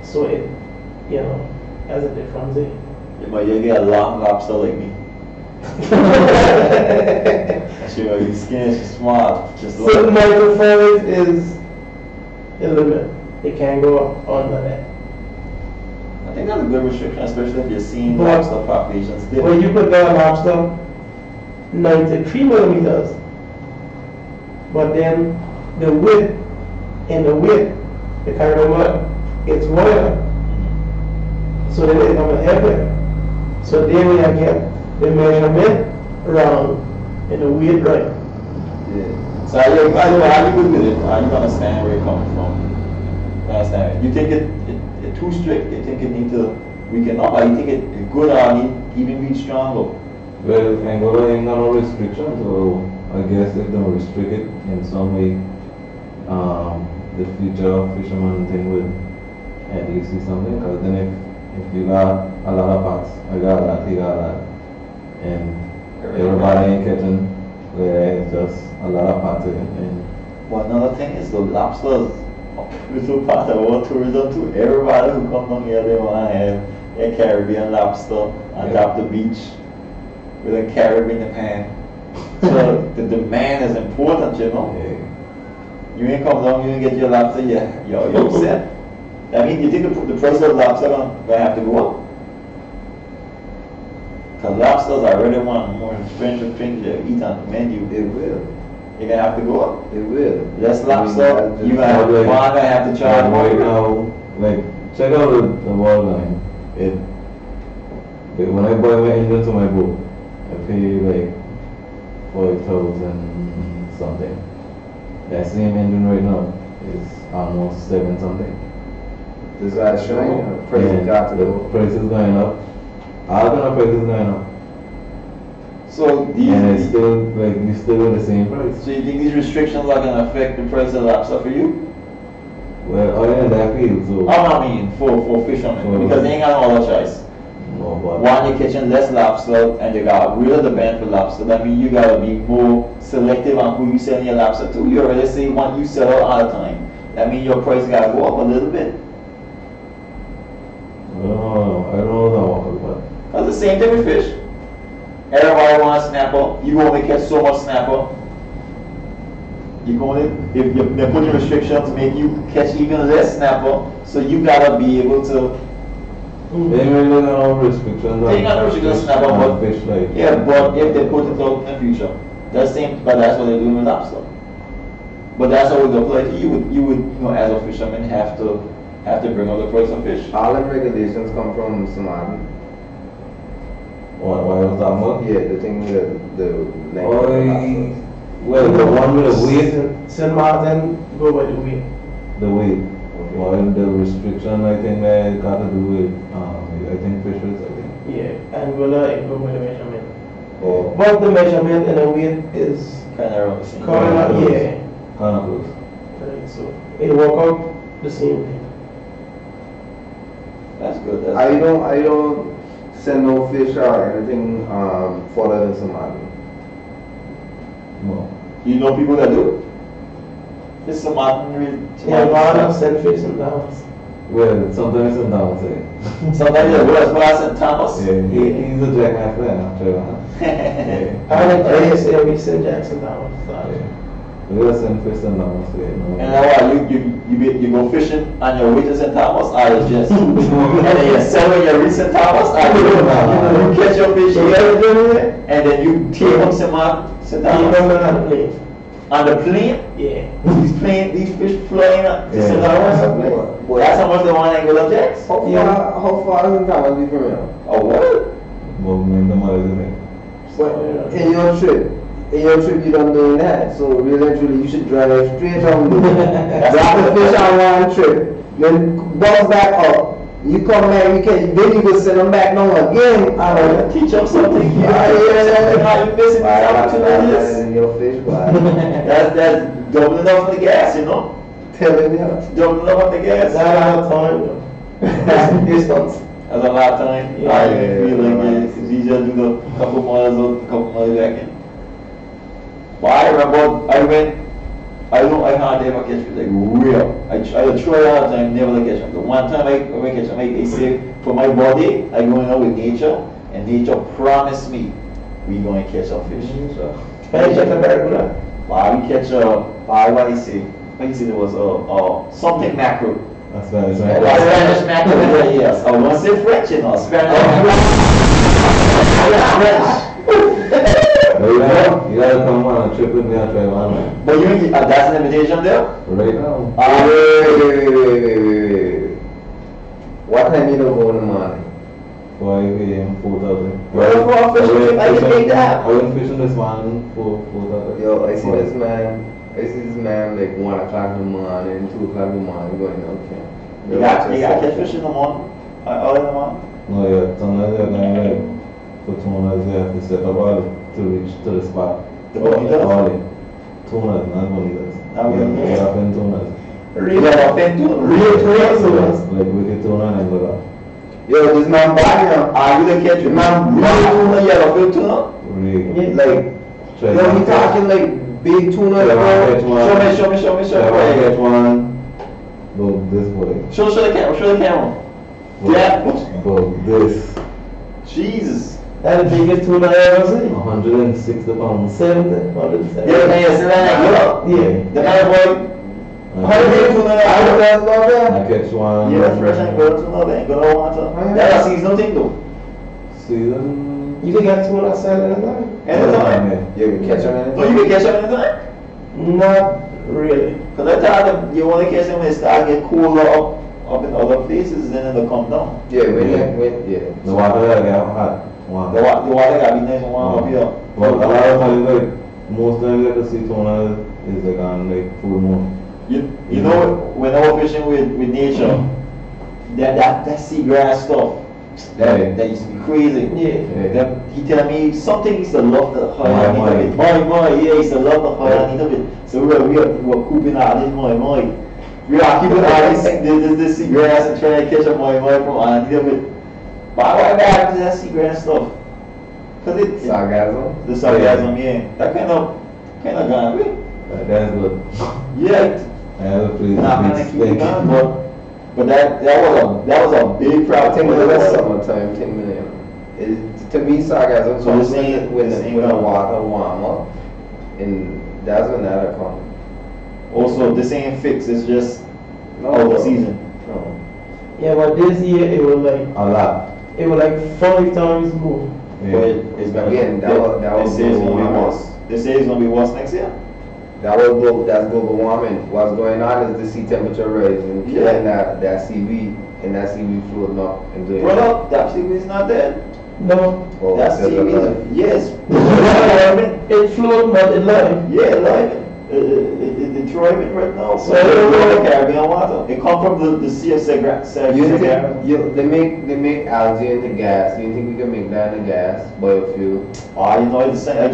So it, has a difference there. You might get a long lobster like me. Sure, your skin is smart. Just So like 95 is the limit. It can't go up under that. I think that's a good restriction, especially if you're seeing But- lobster populations dip. When you put down lobster, 93 millimeters, but then the width because remember, it's wider. So then it comes everywhere. So then we have get the measurement wrong and the width right. Yeah. So are you good with it? Are you understand where you're coming from? You understand? You think it too strict? You think it need to weaken up? Or you think it good or need even be stronger? Well, Angola ain't got no restrictions, so I guess if they restrict it in some way, the future fisherman thing would at least see something. Because then if you got a lot of pots, I got a lot, he got a lot, and everybody ain't catching, where it's just a lot of pots and Well, another thing is the lobsters. It's a part of our tourism too. Everybody who comes down here, they want to have a Caribbean lobster on top of the beach with a carib in the pan. So the demand is important, yeah. You ain't come down, you ain't get your lobster, you're upset. I mean, you think the price of lobster gonna have to go up? Because lobsters, I really want more expensive things to eat on the menu. It will. You're gonna have to go up. It will. Less I mean, lobster, that's you're just- gonna have to charge more. right now, like, check out the wall line. When I buy my engine to my boat, I pay like 5,000 something. That same engine right now is almost 7 something. This guy's showing price And got to the go. price is going up. All kind of price is going up. So And it's still like you still with the same price. so you think these restrictions are gonna affect the price of lobster for you? Well, other than that field, so I mean, for fishermen, because they ain't got no other choice. no, but One, you're catching less lobster, and they got real demand for lobster. That means you gotta be more selective on who you selling your lobster to. You already say one you sell all the time. That means your price gotta go up a little bit. I don't know that one, but That's the same thing with fish. Everybody wants snapper. You only catch so much snapper. You going if they're putting restrictions to make you catch even less snapper, so you gotta be able to. they ain't really got no restrictions. They ain't got no restrictions on snapper, on but fish like yeah, but if they put it out in the future, that's but that's what they're doing with lobster. But that's what would apply to you. You would, as a fisherman, have to bring up the price of fish. All the regulations come from Somali. what was that one? Yeah, the thing with the length of the lobsters. Well, the one with the weight, St. Martin go by the weight. the weight. Well, the restriction I think that got to do with I think fisheries. I think. Yeah, Angola it go by the measurement. Oh. But the measurement and the weight is Kind of around the same. kind of, yeah. Kind of close. Right, so it work out the same thing. That's good. That's I don't send no fish or anything further than Somali. No. You know people that do it? It's some Martin. Yeah, Ghana send fish in Dallas. Well, sometimes it's down say. Sometimes the worst class in Thomas. Yeah, he's a jackmaster actually. Yeah. I like ASA, we send Jackson Dallas. Yeah. We got send fish and down say. And now you go fishing on your way to St. Thomas, or it's just and then you sell when you reach St. Thomas, or you catch your fish here, and then you take them St. Thomas on the plane. Yeah. These fish flying up to St. Thomas. Well, That's how much they want Angular jacks. how far does St. Thomas be from here? Oh what? Well, make them all isn't it? But in your trip you don't doing that. So really and truly you should drive straight down there. Drop the fish on one trip, then bounce back up. You come back, then you go send them back down again. Teach them something. Yeah. How you missing these opportunities? Your fish, boy. That's doubling up on the gas, Telling you. Doubling up on the gas. That's a lot of time though. That's the distance. That's a lot of time. Yeah. I feel like it's easier to do the couple miles out, a couple miles back in. But I remember I I hardly ever catch fish, like real. I try all the time, never catch them. The one time I catch them, I say, for my body, I go in out with nature, and nature promised me we going to catch a fish. So, I catch a barracuda. we catch what I say there was something mackerel. That's right. Spanish mackerel, yes. I want to say French, you know, Spanish French. You gotta come on a trip with me and try one. But that's an invitation there? Right now. Wait. What time you don't go in the morning? 5 a.m. 4:30. Well, for fishing, I can make that. I went fishing this morning 4:30. Yo, I see this man like 1 o'clock in the morning, 2 o'clock in the morning going, okay. You got catch fish in the morning? Early in the morning? No, yeah, sometimes they're going like, for tunas, they have to set up early to reach to the spot. The bonitas? Early. Tunas, not bonitas. Not bonitas. Yeah, fin tunas. Real Tunas, like wicked tuna and go down. Yo, this man back here. You the catch man tuna, yellowfin tuna? Really. Like, yo, he talking like big tuna. Catch Show one. me. Catch one. Go this way. Show the camera. Go, Yeah. Go this. Jesus. That's the biggest tuna I ever seen. 160 pounds. 70, 170. Yeah, Yeah. The kind boy. How do you tuna? I catch one. Yeah, that's fresh and good tuna, then good old water. That's a seasonal thing though. Season. You can get tuna salad anytime. Anytime. You can catch him So anytime? you can catch them anytime? Not really. Because I thought that you want to catch them when it start get cooler up in other places, then it'll come down. Yeah, when The water there get hot. Wow. The water gotta be nice and warm up here. But a lot of times, like, most times you get to see tuna is like on like full moon. You know when I was fishing with nature, that seagrass stuff, that used to be crazy. Yeah. He tell me something he used to love the hell out of it. Moi, he used to love the hell out of it. So we were cooping out this moi. We are keeping all this seagrass and trying to catch a moi from underneath it. But why happened to that seagrass stuff? Cause sargassum. the sargassum, yeah. That kind of gone away. That's good. Yeah. I have a place Not to gonna keep it be gone, but that was a big I problem. think that's summertime thing, man. To me, sargassum So comes the same- when the same the time. water warm up, and that's when that'll come. Also, this ain't fixed. It's just No, over bro. season. No. Yeah, but this year it was like a lot. 5 times more. But it's gonna Again, that was They say it's gonna be global worse. They say it's gonna be worse next year. That's global warming. What's going on is the sea temperature rising, killing that seaweed, and that seaweed floating up into the Brother, that seaweed is not dead. No, Oh, That still seaweed, alive. yes. it float but it live. Yeah, like it's thriving right now. So So- the Caribbean water. It come from the Sea of Sahara. You think they make algae into gas? You think we can make that into gas, biofuel? Oh, you know, it's the same. I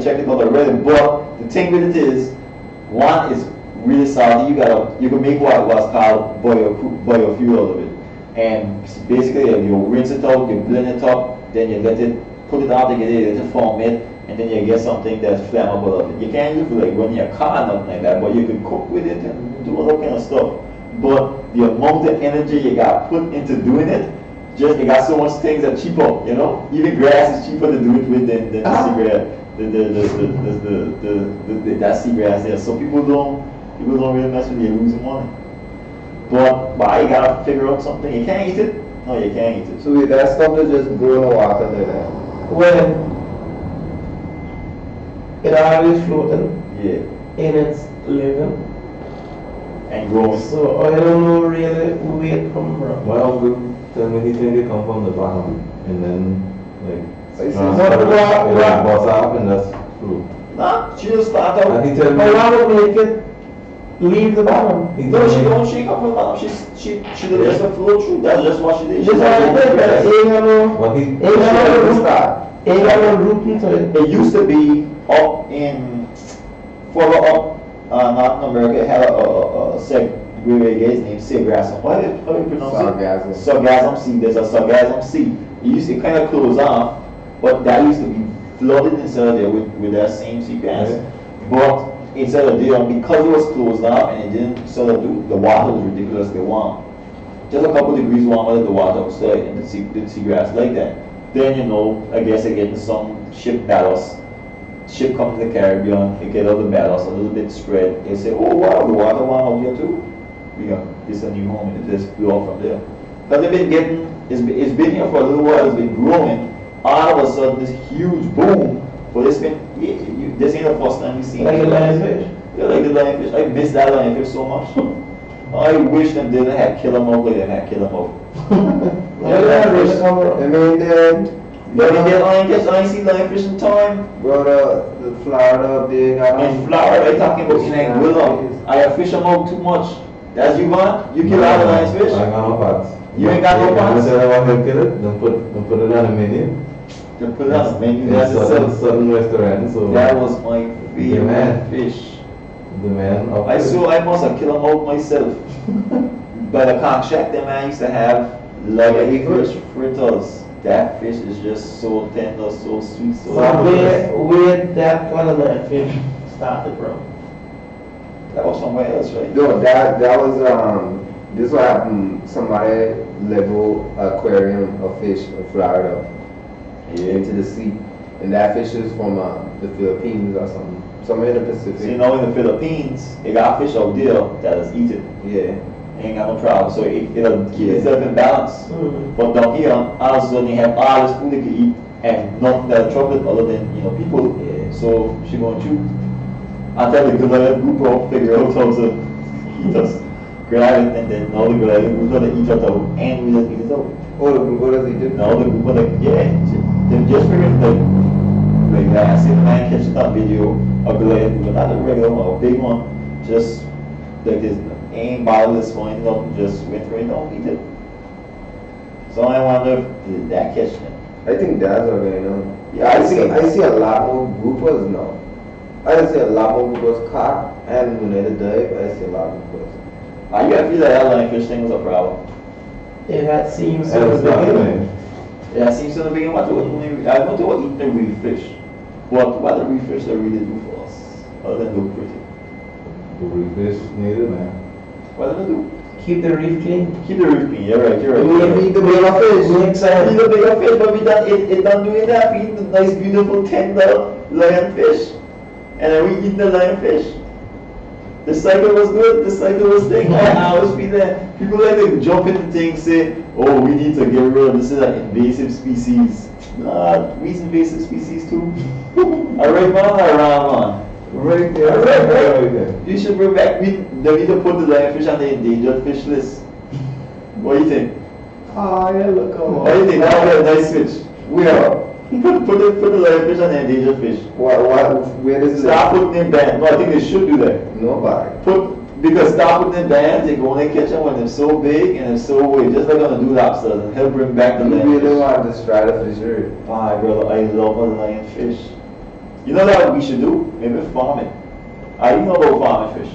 checked it out already, but the thing with it is, one is really salty. You can make what's called biofuel out of it. And basically, you rinse it out, you blend it up, then you put it out together, let it form it, and then you get something that's flammable out of it. You can't use it like run your car or nothing like that, but you can cook with it and do all that kind of stuff. But the amount of energy you got put into doing it, just you got so much things that cheaper, you know. Even grass is cheaper to do it with than the seagrass, that seagrass there. So people don't really mess with it, you're losing money. But you gotta figure out something. You can't eat it. No, you can't eat it. So wait, that stuff that just grow in the water like that. When it always floating Yeah, and it's living. and growing. So I don't know really where it come from. My uncle tell me he think they come from the bottom and then like I see. transfer it, What- like bust up and that's fruit. Nah, she just start And out. he tell My me mom would make it leave the bottom. he No, tell she me don't shake up her bottom. She did just a flow through. That's just what she did. Just like I did, but it ain't got no, what he ain't got no root, ain't got no root into it. It used to be up in further up North America. It had a segregated guy's name, seagrass. How do you pronounce Sargassum. it? Sargassum sea. There's a sargassum sea. It used to kind of close off, but that used to be flooded inside there with that same seagrass. Yeah. But instead of there, because it was closed down and it didn't sort of do, the water was ridiculously warm. Just a couple degrees warmer than the water outside, and the seagrass like that. Then, you know, I guess they're getting some ship ballast. Ship comes to the Caribbean, they get all the ballast, a little bit spread. They say, oh wow, the water warm out here too. We got this a new home, and it just blew off from there. But they've been getting, it's been here for a little while, it's been growing. All of a sudden, this huge boom. But it's been, this ain't the first time we've seen Like a lionfish? Yeah, like the lionfish. I miss that lionfish so much. I wish them didn't have kill them out like they had kill them out. I mean, But in the lionfish, I ain't seen lionfish in time. bro, the Florida, they got In Florida, they talking about in Anguilla. I fish them out too much. That's you, man? You kill all the lionfish? I got no pots. You ain't got no pots? I want to kill it, then put it on the menu. They put it on the menu. In That's certain restaurants. So that was my favorite man. fish. the man of I must have killed them out myself. But I can't check them, man. I used to have like fish fritters. That fish is just so tender, so sweet, so Where that kind of lionfish started from? that was somewhere else, right? No, that was this what happened. Somebody level aquarium of fish in Florida into the sea, and that fish is from the Philippines or something, somewhere in the Pacific. So you know, in the Philippines, they got fish out there that is eaten. Yeah. Ain't got no problem, so it'll keep itself in balance. Mm-hmm. But down here, all of a sudden they have all this food they can eat and nothing that'll trouble it other than, you know, people. Yeah. So she gonna chew. Until the Goliath group will figure out how to eat us. Grab it and then all the Goliath group gonna eat us out and we just eat it out. Oh, the group does he do? No, the group like, yeah, they just figured like that. I seen the man catch that video of Goliath group, not a regular one, a big one, just like this. Ain't bothered this one, nothing, just went right down, eat it. So I wonder if did that catch them? I think that's what going on. Yeah, I see a lot more groupers now. I see a lot more groupers caught, and when they dive, I see a lot of groupers. I feel that lionfish thing was a problem. It had seems That so was not big. good. Yeah, it seems to be what I don't know what eating the real fish. What the real fish they really do for us, other than look pretty. The reef fish needed, man. What do they do? Keep the reef clean. Keep the reef clean. You're right. We eat the bigger fish. Makes sense. Eat the bigger fish, but it done doing that. We eat the nice, beautiful, tender lionfish, and then we eat the lionfish. The cycle was good. The cycle was thing. I always feel that people like to jump into things, say, "Oh, we need to get rid of this is an invasive species." Nah, we's invasive species too. Alright, man, around, man. Right there. Right. there. You should bring back. They need to put the lionfish on the endangered fish list. What do you think? Oh, yeah, look over. What do you think? That would be a nice switch. Where? Put the lionfish on the endangered fish. Where does it Stop putting in bans. No, I think they should do that. Nobody. Because stop putting in bans, they go and they catch them when they're so big and they're so big, just like on the do lobsters, and he'll bring back the You lionfish. really want to destroy the fishery. Ah, brother, I love a lionfish. You know what we should do? Maybe farm it. I know about farming fish.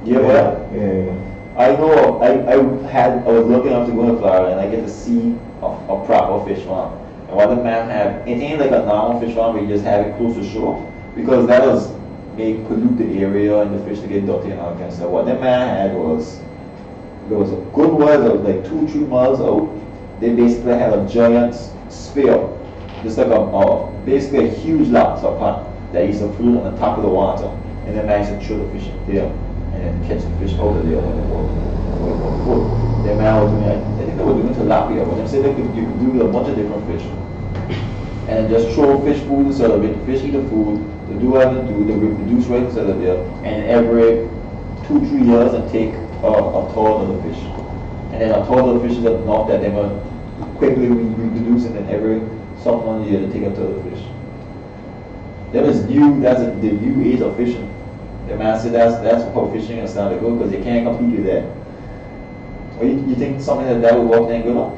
Yeah, well, Yeah. I know. I was lucky enough to go to Florida and I get to see a proper fish farm. And what the man have, it ain't like a normal fish farm where you just have it close to shore, because that does make pollute the area and the fish to get dirty and all that kind of stuff. What the man had was, there was a good while, like 2-3 miles out, they basically had a giant sphere, just like basically a huge lobster pond that used to float on the top of the water, and then man used to throw the fish in there and then catch the fish out of there when they were. Then man was doing, I think they were doing tilapia, but they said you could do a bunch of different fish, and just throw fish food instead of it. Fish eat the food, they do what they do, they reproduce right instead of there, and every 2-3 years and take a third of the fish, and then a third of the fish is enough that they will quickly reproduce, and then every some 1 year they take a third of the fish. That is new. That's the new age of fishing. The man said that's how fishing is starting to go, because you can't compete with that. Or you think something like that would work then go on?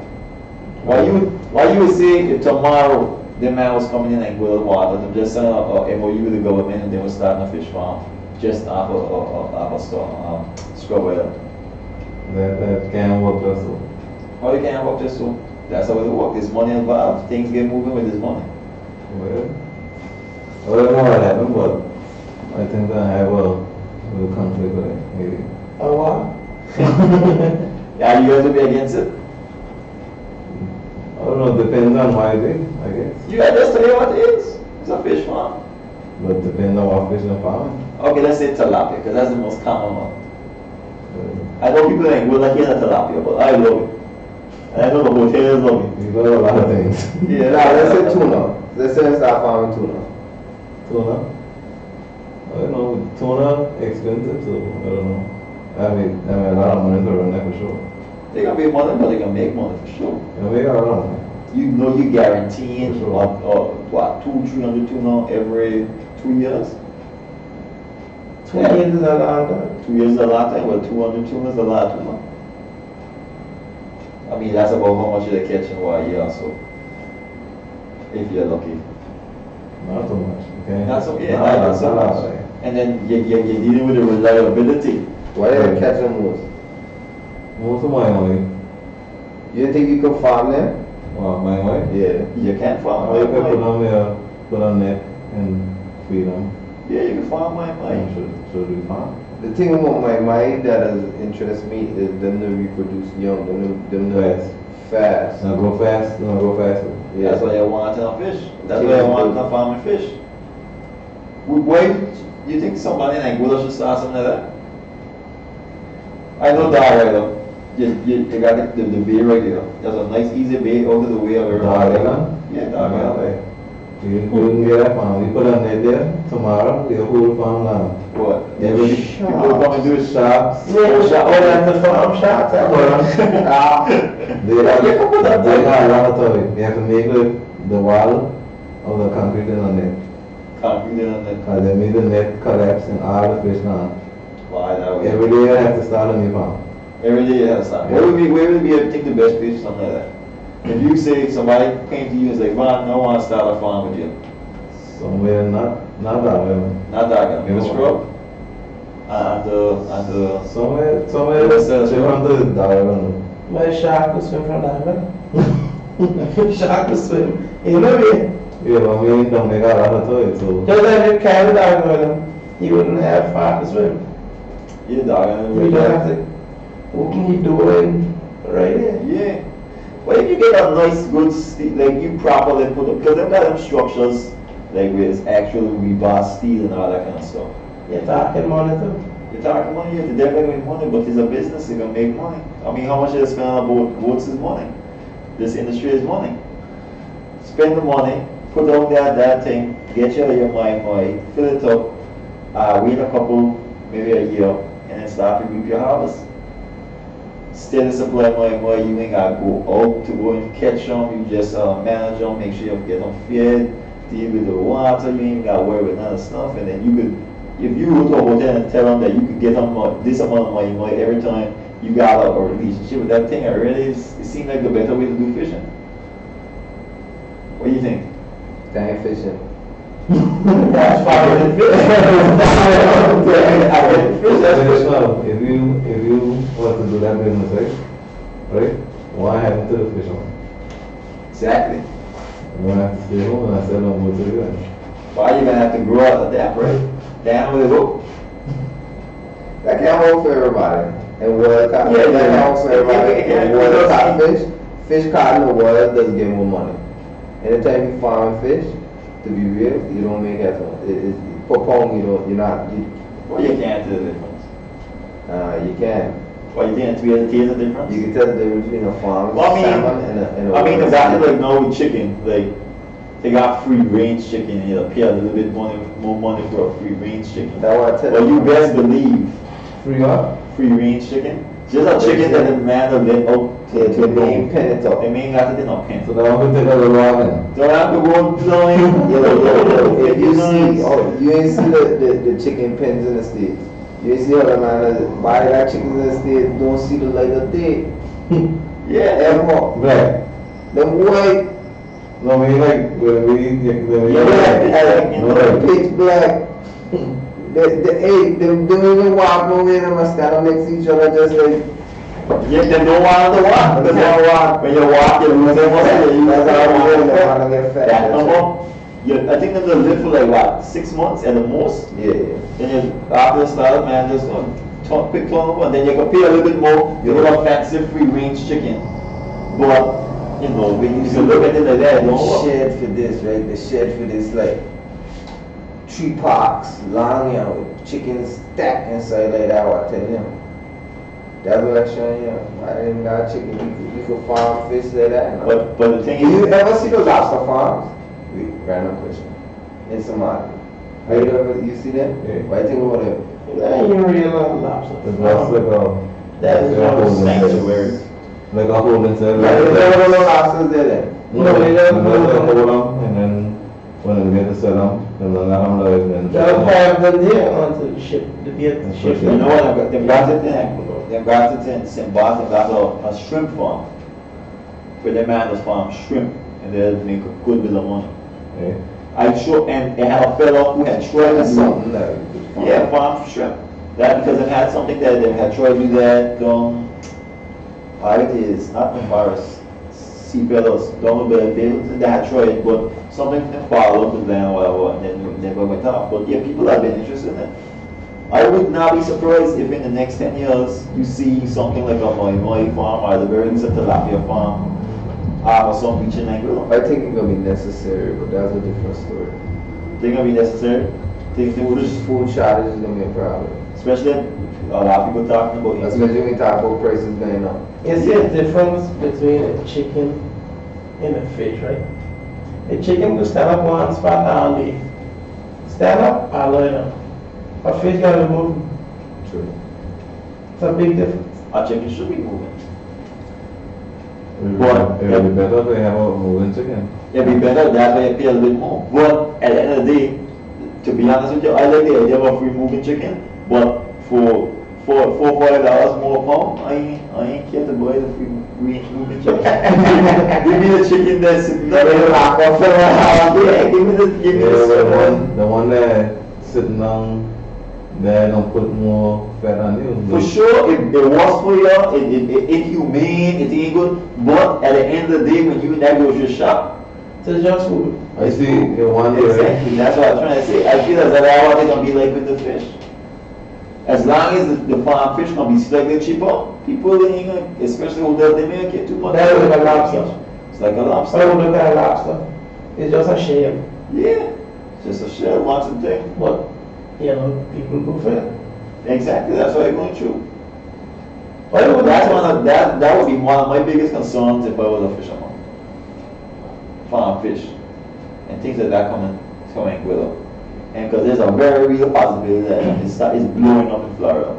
Why you would say if tomorrow the man was coming in and go to water, them just sign up a MOU with the government and they were starting a fish farm just off a scrub oil. That can't work also. How you can't work just so? That's how it works. There's money involved. Things get moving with this money. Well, I don't know what happened, but I think that I have a little conflict with it, maybe. Oh, what? Yeah, you guys will be against it? I don't know, depends on why it is, I guess. You guys just tell you what it is. It's a fish farm. But depends on what fish they're farming. Okay, let's say tilapia, because that's the most common one. I know people ain't will not hear the tilapia, but I love it. And I know the hotels love it. You got a lot of things. Yeah, Nah, let's say tuna. Let's say start farming tuna. Tuna? I don't know, tuna expensive, so I don't know. I mean a lot of money to run that for sure. They gonna be money, but they gonna make money for sure. Yeah, we got a lot of money. You know you guaranteeing For sure. what 200-300 tuna every 2 years? 2 years is a long time. 2 years is a lot of time, but 200 tuna is a lot of tuna. I mean that's about how much you're catching one year, so if you're lucky. Not so much, okay? Not so, yeah, Nah, not so nah, much. And then you're dealing with the reliability. Why you catch them most? Most of my money, You think you can farm them? well, my wife, Yeah. You can't farm I my put money. them here, put on net and feed them. Yeah, you can farm my And money. should we farm? The thing about my mind that is interests me is them to reproduce young, them to fast. Now go fast, no, go faster. Yeah. That's why I want to fish. That's why I want to farm and fish. Why you think somebody in Angola should start something like that? I know that right though. You got the bay right there. There's a nice easy bay out of the way of everybody. Yeah, dog island. You couldn't get that farm. We put a net there tomorrow. We whole farm land. What? Every People come and do it. sharks. Yeah, shot all at the farm shots. They got a lot of toy. You have to make the wall of the concrete in the net. Concrete in the Because they made the net collapse and all the fish gone. why that way? Every day I have to start a new farm. Every day you have something. Where would be I think the best place for something like that? If you say somebody came to you and say, "Man, I want to start a farm with you," Somewhere not that way. not that guy. Maybe scrub. And Somewhere Yes, sir. different to that way. My shark will swim from that, man. Shark will swim. You know me? Yeah, but me don't make a lot of toys, so. Just like you carry dog with him, he wouldn't have far to swim. yeah, dog. You don't have to open the door and right there. Yeah. But if you get a nice, good steel, like you properly put up, because they've got them structures, like where it's actual rebar steel and all that kind of stuff. You're talking money too. You're talking money, you're definitely make money, but it's a business, you're gonna make money. I mean, how much they spend on boats is money. This industry is money. Spend the money, put out that thing, get your money, fill it up, wait a couple, maybe a year, and then start to reap your harvest. Steady supply money, you ain't gotta go out to go and catch them, you just manage them, make sure you get them fed, deal with the water, you ain't gotta worry with none of stuff, and then you could, if you go to a hotel and tell them that you could get them this amount of money every time you got a relationship with that thing, it seems like the better way to do fishing. What do you think? Dang fishing. That's far with the If you want to do that business, right? What happened to the fisherman? Exactly. You don't have to stay home and I said don't go to the US. Why you gonna have to grow out of that, right? Down with the boat. That can't work for everybody. And wild caught, Yeah, that can't work for everybody. it can't- And wild caught fish caught in the wild doesn't get more money. Anytime you farm fish, to be real, you don't make as much. For pong, you're not, Well, you can't tell the difference. you can. Well, you can't tell the difference. You can tell the difference between a farm Well, I mean- salmon and a I mean, wild exactly salmon. like no chicken. Like they got free range chicken, and you pay a little bit more money for a free range chicken. That's what I tell Well, you best believe Free what? free range chicken. Just a chicken that the man will let out to The main pen it up. The main got it in a pen. So now I'm gonna take a little walk then. Don't have to go blowing. If you see, you ain't see the chicken pens in the States. You ain't see how the man that buy that chicken in the States don't see the light of day. Yeah. Ever. Black. Them white, No, I mean like when we pitch black. Them don't even walk nowhere, them are stand next to each other just like, Yeah, they don't want to walk. Because They don't walk. when you walk, you lose your muscle. You that's how we really want to get fat. That number. I think they'll live for like what, 6 months at the most. Yeah. Then after the start, man, just quick turnover, and then you can pay a little bit more. You get a fancy free range chicken. But you know, when you look at it like that, the shed for this, right? The shed for this, like 3 parks long, you know, with chickens stacked inside like that. I tell you, that's what I show you. I didn't got chicken. You could farm fish like that. No? But the thing Do is, you ever see the lobster farms? Wait, random question. In Somalia. Have you ever see them? Yeah. What do you think about them? That ain't real lobster. It's just like a, That is like a not a holding sanctuary. cell. Like a holding cell. Like, you never know lobsters there then? No, they don't hold hold them, and then when they get to sell them, then they'll let them live, and then They'll have them there until the ship, the get the ship. you know what? They've got it in. They've got it in St. Bart. They've got a shrimp farm. Where they man just farm shrimp, and they'll make a good bit of money. Yeah. I sure, and they had a fellow who had tried to That's do, something that you could farm. yeah, farm shrimp. That because they had something that they had tried to do that. It is not the virus. Seafellows, don't know, they had tried, but something didn't follow up with them or whatever, and then it never went off. But yeah, people have been interested in it. I would not be surprised if in the next 10 years you see something like a moi farm or the very least a tilapia farm or some beach in Anguilla. I think it's gonna be necessary, but that's a different story. Think it'll be necessary. Think Food shortage is gonna be a problem. especially a lot of people talking about it. Especially when we talk about prices going up. You see a difference between a chicken and a fish, right? A chicken will stand up one spot all day. Stand up, all lie down. A fish gotta move. True. It's a big difference. A chicken should be moving. It would be better if they have a moving chicken. It'd be better that way, pay a little bit more. But at the end of the day, to be honest with you, I like the idea of a free moving chicken, but for $4-5 more a pound, I ain't care to buy the free moving chicken. Give me the chicken that's sitting there. Yeah, give me The one that sitting down there don't put more fat on you. For sure, it was for you, it inhumane, it ain't good, but at the end of the day, when you in that grocery shop, It's just food. I see the one there. exactly, that's what I'm trying to say. I feel as though that's what they're gonna be like with the fish. As long as the farm fish gonna be slightly cheaper, people ain't gonna, especially hotels, they may not get too much. That's like a lobster. It's like a I lobster. don't look at a lobster. It's just a shell. Yeah, just a shell, lots of things. But, you know, people go for it. Exactly, that's what I'm going through. Why would That would be one of my biggest concerns if I was a fisherman. Farm fish and things like that coming with them. And because there's a very real possibility that it's blowing up in Florida.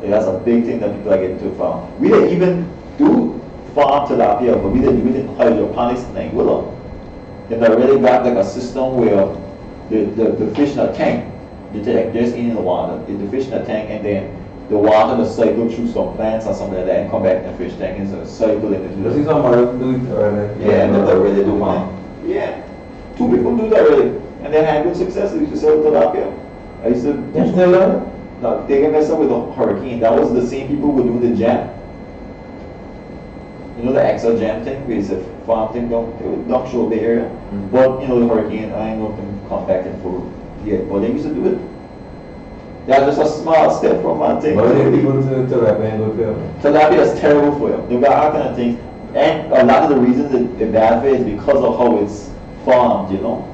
Like, that's a big thing that people are getting to farm. We didn't even do farm tilapia, but we did hydroponics in Anguilla. And I really got like a system where the fish in a tank, they're just in the water, the fish in a tank, and then the water will cycle through some plants or something like that and come back in the fish tank and so cycle in I the see somebody do it already. yeah, and they really do fine. Yeah, 2 people do that really, and they had good success. They used to sell tilapia. I used to. You still learn? No, they get messed up with the hurricane. That was the same people who were doing the jam. You know the XL jam thing, where it's a farm thing don't show the area. But you know the hurricane, I ain't know if them come back in full yet. But they used to do it. That's just a small step from one thing. But if people to tilapia and good for Tilapia is terrible for you. They've got all kind of things. And a lot of the reasons it's bad for it is because of how it's farmed, you know.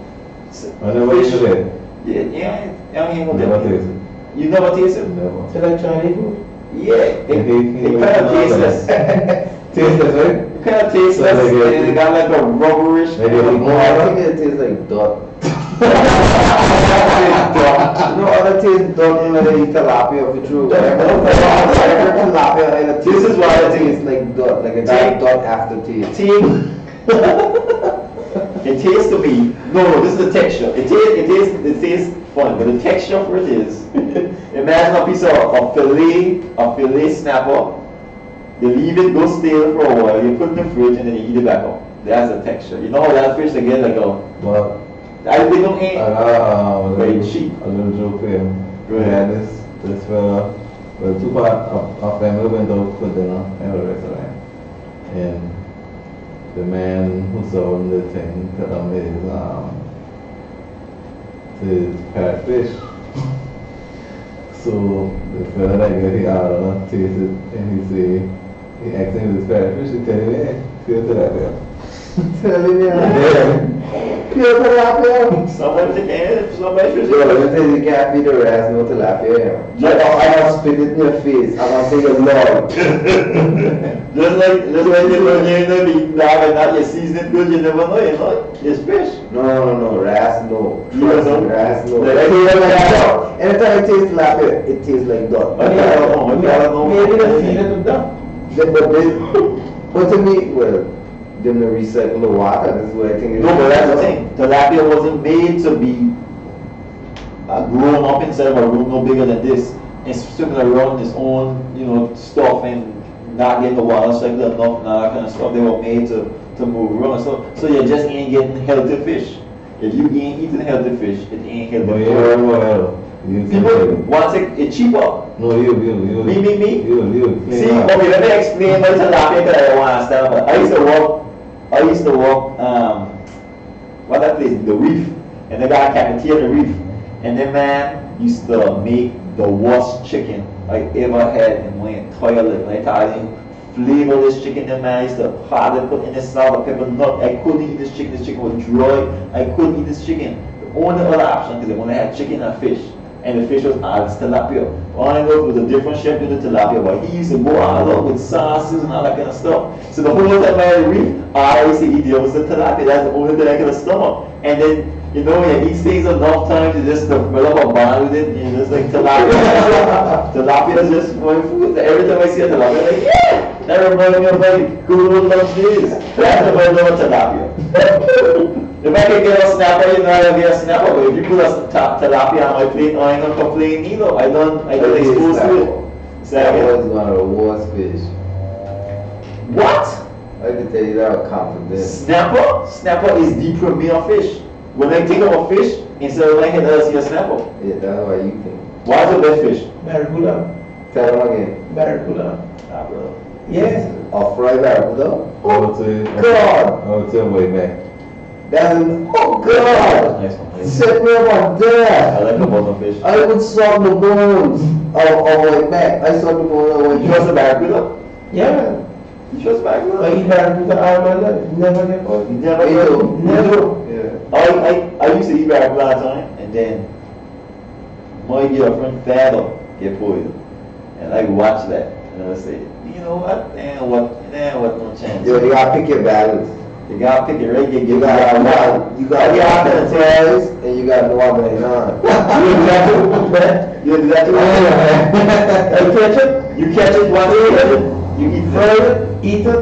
I never tasted it. Yeah, I ain't Never gonna tasted. You never tasted it? Never. It's like Chinese food. Yeah, it It kind of tasteless. Tasteless, right? It kind of tasteless. So like It got like a rubberish. Maybe a little No, I think it tastes like duck. No, other taste duck in the tilapia for true. Tilapia and it This is why I think tastes like duck, like a dark duck aftertaste. It tastes to me. No, this is the texture. It tastes fun, but the texture for it is. Imagine a piece of fillet snapper. You leave it go stale for a while. You put it in the fridge and then you eat it back up. That's the texture. You know how that fish again like a. But They don't eat. I got Very cheap. a little joke here. Go ahead. Yeah, this fella, well, two part of family went out for dinner at a restaurant, and the man who sold the thing told him his is parrotfish. So the fella that get the order taste it and he say, he asked him if it's parrotfish, he tell him, hey, pure tilapia. Tell him, Yeah. pure tilapia. Somebody can, somebody should Yo, let me tell you, you can't feed the rest no tilapia. Yeah. I gonna spit it in your face. I'm gonna say your Lord. Just like you know, you know, you have and not your season good, you never know, you know, it's fish. No, ras no. You know? Ras no. Like, Anytime it tastes tilapia, it tastes like duck. Okay, I don't know. Maybe the feed it to duck. But to me, well, them to recycle the water. This is what I think. No, but that's the thing. Tilapia wasn't made to be grown up inside of a room no bigger than this. It's swimming around its own, you know, stuff and not getting the water cycle enough and all that kind of stuff. They were made to move around. So you just ain't getting healthy fish. If you ain't eating healthy fish, it ain't healthy. But People want it cheaper. No, you. Me. You. See, okay, let me explain what tilapia because I don't understand. But I used to work, what that place, the reef, and the guy cafeteria the reef, and then man used to make the worst chicken I ever had in my entire life. I tell you, flavor this chicken, then man used to hard and put in the salt, pepper, nut. I couldn't eat this chicken. This chicken was dry. I couldn't eat this chicken. The only other option, because they only had chicken and fish. And the fish was added tilapia. All I know was a different chef did the tilapia, but he used to go all out with sauces and all that kind of stuff. So the whole time I had to read, I used to eat the opposite tilapia. That's the only thing I could stomach. And then, you know, when you eat things enough times, you just develop a bond with it. You just like tilapia. Tilapia is just my food. Every time I see a tilapia, I'm like, yeah! That reminds me of my good old lunch days. That's the version of tilapia. If I can get a snapper, you know I'll get a snapper. But if you put a tilapia on my plate, I ain't gonna complain either. I don't expose to it. That was one of the worst fish. What? I can tell you that with confidence. Snapper? Snapper is the premier fish. When I think of a fish, instead of like it, I see a snapper. Yeah, that's why you think. Why is the best fish? Barracuda. Tell them again. Barracuda. Ah, bro. Yes. A fried barracuda? I would say, God! I would say way back. That's an, oh God! Nice one. Nice. Set me up on that! I like the bottom fish. I would suck the bones of my back. I suck the bones of my You trust the barracuda? Yeah. You trust barracuda? I eat barracuda all my life. Never get You poisoned. never Me heard? too. Never. Yeah. I used to eat barracuda all the time, and then my girlfriend father get poisoned, and I watch that, and I say, you know what? No chance. Yo, you gotta pick your battles. You gotta pick it right. You got the fries and you got no other than none. You do that too? You do that too? You catch it, You catch it once you catch it, you eat fry it. it, eat it,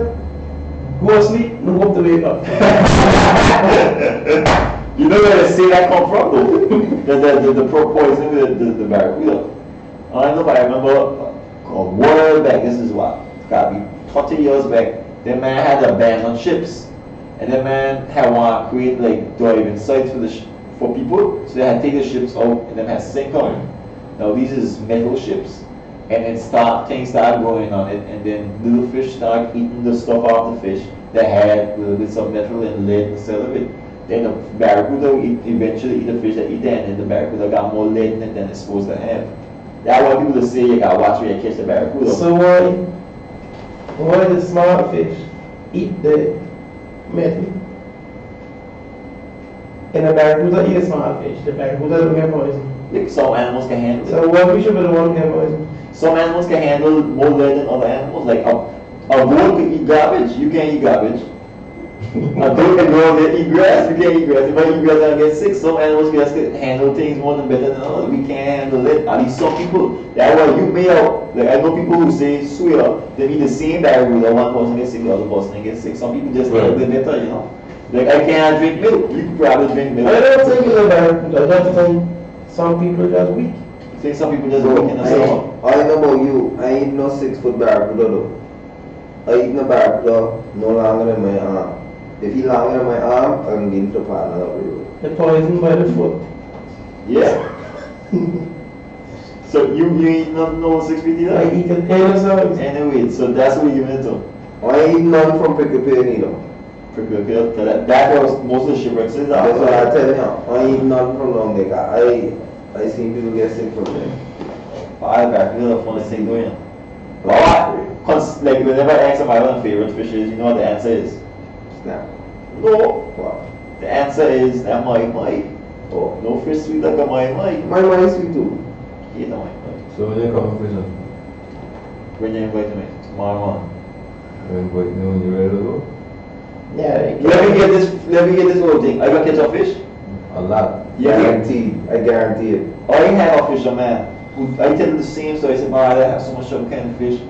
go sleep, and hope to wake up. You know where the say that come from though? The poison with the barracuda. I know, but I remember a while back, this is what, gotta be 30 years back, that man had a ban on ships. And that man had want to create like diving sites for people, so they had to take the ships out and then had sink them. Now these is metal ships, and then things started growing on it, and then little fish started eating the stuff off the fish that had little bits of metal and lead inside of it. Then the barracuda eventually eat the fish that eat that, and then the barracuda got more lead in it than it's supposed to have. That's why people say you gotta watch where you catch the barracuda. So why the small fish eat the metal? And the barracuda eat a small fish. The barracuda don't get poisoned. Like some animals can handle it. So one fish will be the one get poisoned. Some animals can handle more lead than other animals. Like a goat can eat garbage, you can't eat garbage. A goat can go there eat grass, you can't eat grass. If I eat grass, I'll get sick. Some animals can handle things more than better than others. We can't handle it. At least some people. That's why you may have, like I know people who say swear, they eat the same barracuda, one person gets sick, the other person gets sick. Some people just handle it better, you know. Like I can't drink milk, you could probably drink milk. I don't think it's a barracuda. I just think some people just weak. You think some people just work in the summer? I know about you. I ain't no 6-foot barracuda though. I eat no barracuda no longer than my arm. If he longer than my arm, I can get into the partner of the road. The poison by the foot. Yeah. So you eat no 6 feet either? I eat it any size. Anyway, so that's what you're into. I ain't eat none from Pickapay neither. That was most of the shipwrecks is out. That's what I tell you. I eat nothing from long neck. I seen people get sick from them. I got the funny thing doing. Cause like whenever I ask my own favorite fish is, you know what the answer is? Snap. No. Wow. The answer is that my. Oh, no fish sweet like a my. My mind is sweet too. Hate my. So when you come fishing, When you invite me tomorrow morning. you invite me when you're ready to go. Yeah, Let me get this whole thing. I gonna catch a fish? A lot. Yeah. Guaranteed. I guarantee it. I had a fisherman who I tell him the same story. I said, man, I have so much of kind of fish.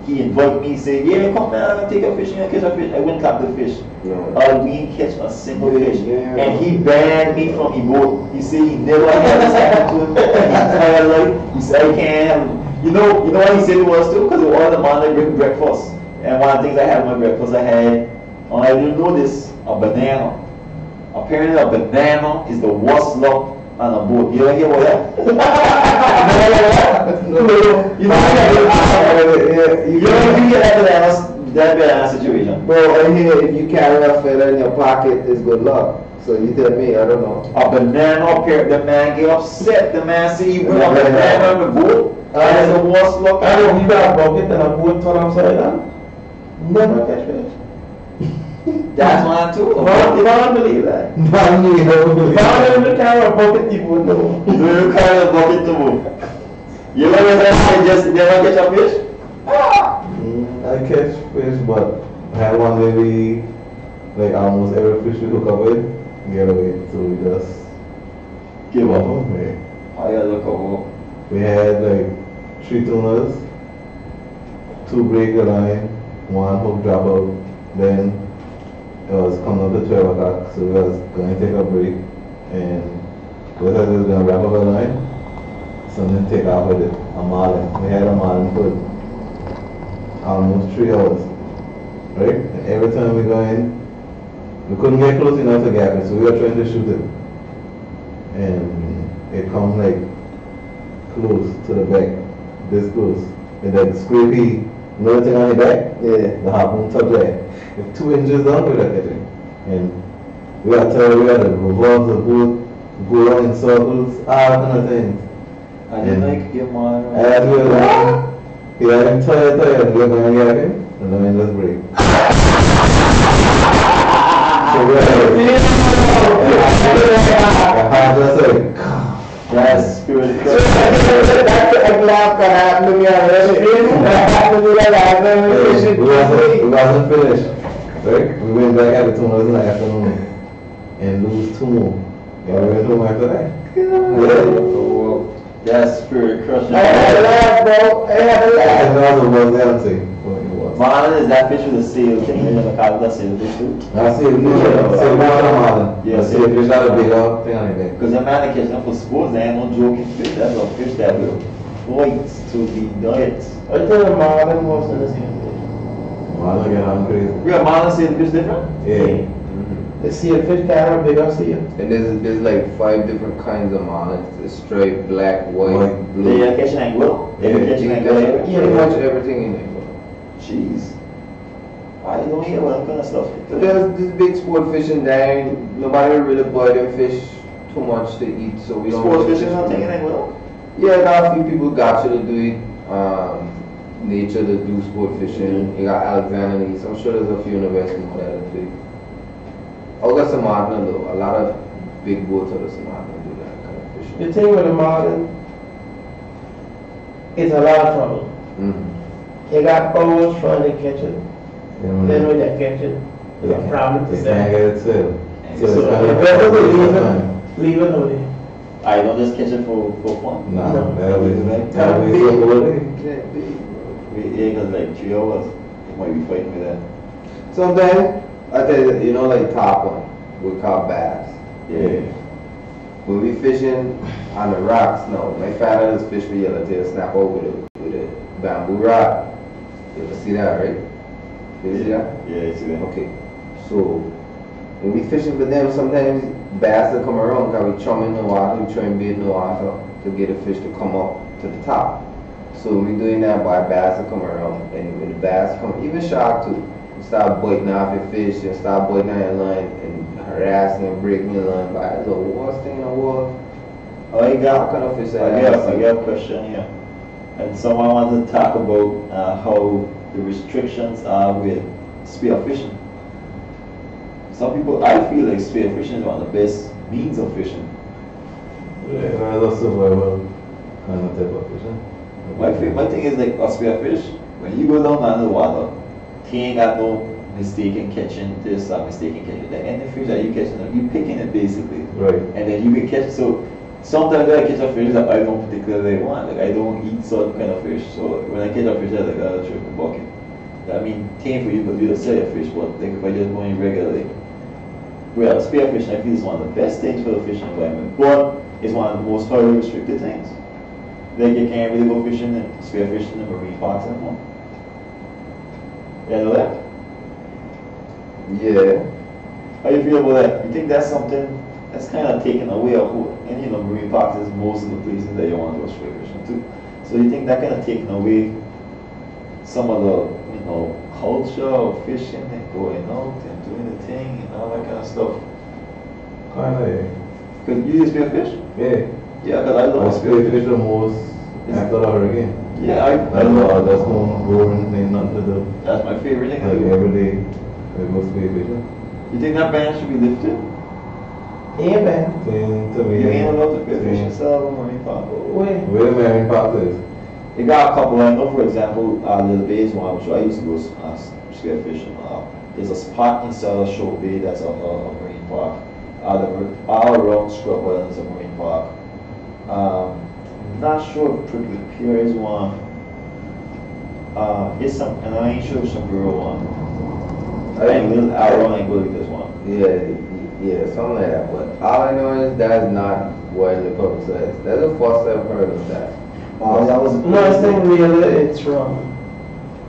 He invited me, he said, yeah, come man, I'm gonna take a fish, you're gonna catch a fish. I went and clap the fish. No. We didn't catch a single Yeah, fish. yeah. And he banned me from his boat. He said he never had this happen to him in his entire life. He said, I can't have him. You know what he said it was too? Because all the morning I bring breakfast. And one of the things I had in my breakfast, I had, and I didn't know this, a banana. Apparently a banana is the worst luck on a boat. You ever hear about that? You ever hear that banana situation? Bro, I hear if you carry a feather in your pocket, it's good luck. So you tell me, I don't know. A banana pair, the man get upset. The man say you bring a banana on the boat. That is the worst luck. I know you got a bucket and a boat turn upside down. Never catch fish. That's one too. If I don't believe that. If I don't even carry a bucket, people would know. Do you carry a bucket to move? You ever say just never catch a fish? I catch fish, but I had one where we, like almost every fish we hook up with, get away. So we just Give up. Yeah. I gotta look over. We had like 3 tunas, 2 break the line, 1 hook drop out. Then it was coming up to 12 o'clock, so we was going to take a break. And we thought we was going to wrap up the line, something take off with it, a marlin. We had a marlin for almost 3 hours, right? And every time we go in, we couldn't get close enough to gap it, so we were trying to shoot it. And it come like close to the back, this close. And then scrapey, you know the thing on the back? Yeah. The harpoon touch there. If 2 inches down, we were catching. And we had to revolve the boat, go around in circles, all kind of things. I didn't like your mom. As we were like, he had him tired, and we were going to get him, and then we just break. So we had just like, That's good. we wasn't finished, right? We went back at the 2 hours in the afternoon and lose 2 more. And we went home after that. Yeah. That's spirit crushing. I had a laugh, bro. I had a laugh. And that was a reality. What it was. Marlin is that fish with the seal thing in the car that seal fish too. I see it, say watermelon. Yeah, Yeah, see if there's not a big thing on it. Because the man that catch them for sports, they ain't no joking fish. That's a fish that will fight to the diet. I tell you, Marlon was in the same fish. Marlon get on crazy. We have Marlin seal fish different? Yeah. The seal fish carry a bigger seal. And there's like 5 different kinds of marlins. It's straight, black, white, White. blue. They are catching angle? They are Yeah, catching you angle? got pretty much everything in it. Jeez. I don't hear what kind of stuff. So there's this big sport fishing there. Nobody really buy them fish too much to eat, so we don't. Sports really fishing fish not for taking them. angle? Yeah, got a few people got you to do it. Nature to do sport fishing. You got Alexander East. I'm sure there's a few universities that do it. Augusta Martin though, a lot of big boats out of Martin do that kind of fishing. The thing with the Marlin, it's a lot of trouble. Mm-hmm. You got hours trying to catch it. Yeah, Then when you catch it, it's a problem to They can't sell. get it still. So So it's kind you of better a waste leave of it, time. leave it only. I don't just catch it for fun. Nah, No. that was Right. that was the whole day. Yeah, because like 3 hours, you might be fighting with that. Sometimes I tell you, like top one, we call bass. Yeah. When we fishing on the rocks, no, my father does fish for yellowtail snap over with a bamboo rod. You ever see that, right? You see that? Yeah, I see that. Okay. So when we fishing for them, sometimes bass will come around because we chum in the water, we try and bait in the water to get a fish to come up to the top. So we doing that by bass will come around, and when the bass come, even shark too, start biting off your fish and start biting on your line and harassing and breaking your line by the worst thing in the world. I got, What kind of fish I got a question here. And someone wanted to talk about how the restrictions are with spearfishing. Some people, I feel like spearfishing is one of the best means of fishing. Yeah, that's a survival kind of type of fishing. My thing is like a spearfish, when you go down under the water, he ain't got no mistaken catching this or mistaken catching that. Any fish that you catching, you picking it basically. Right. And then you can catch, so sometimes I catch a fish that I don't particularly want. Like I don't eat certain kind of fish. So when I catch a fish, I like, I'll throw it in the bucket. I mean, tame for you because you don't sell your fish, but like if I just go in regularly. Well, spearfishing I feel is one of the best things for the fishing environment, but it's one of the most highly restricted things. Like you can't really go fishing and spearfishing in the marine parks anymore. You know that? Yeah. How you feel about that? You think that's something that's kind of taken away of who, and you know, marine parks is most of the places that you want to go spearfishing to. So you think that kind of taken away some of the, you know, culture of fishing and going out and doing the thing and all that kind of stuff? Kind of, yeah. Because you use spearfish? Yeah. Yeah, because I I love spearfish the most after the hurricane. Yeah, I I love that's no boring thing, nothing to do. That's my favorite thing to Like do. every day, I go spearfishing. You think that ban should be lifted? Yeah, man. Thing to me. You ain't allowed to spearfish thing- yourself in marine park. Where? Where the marine park is. You got a couple, I know for example, Little Bay is one, which I used to go spearfishing. There's a spot inside of Short Bay that's a marine park. All around Scrub Island is a marine park. Not sure if Prickly Pier is one. It's some, and I ain't sure if some rural one. I think Little Arrow and Gully there's one. Yeah, something like that. But all I know is that is not widely publicized. That's the first I've heard of that. That was No, I think really it's from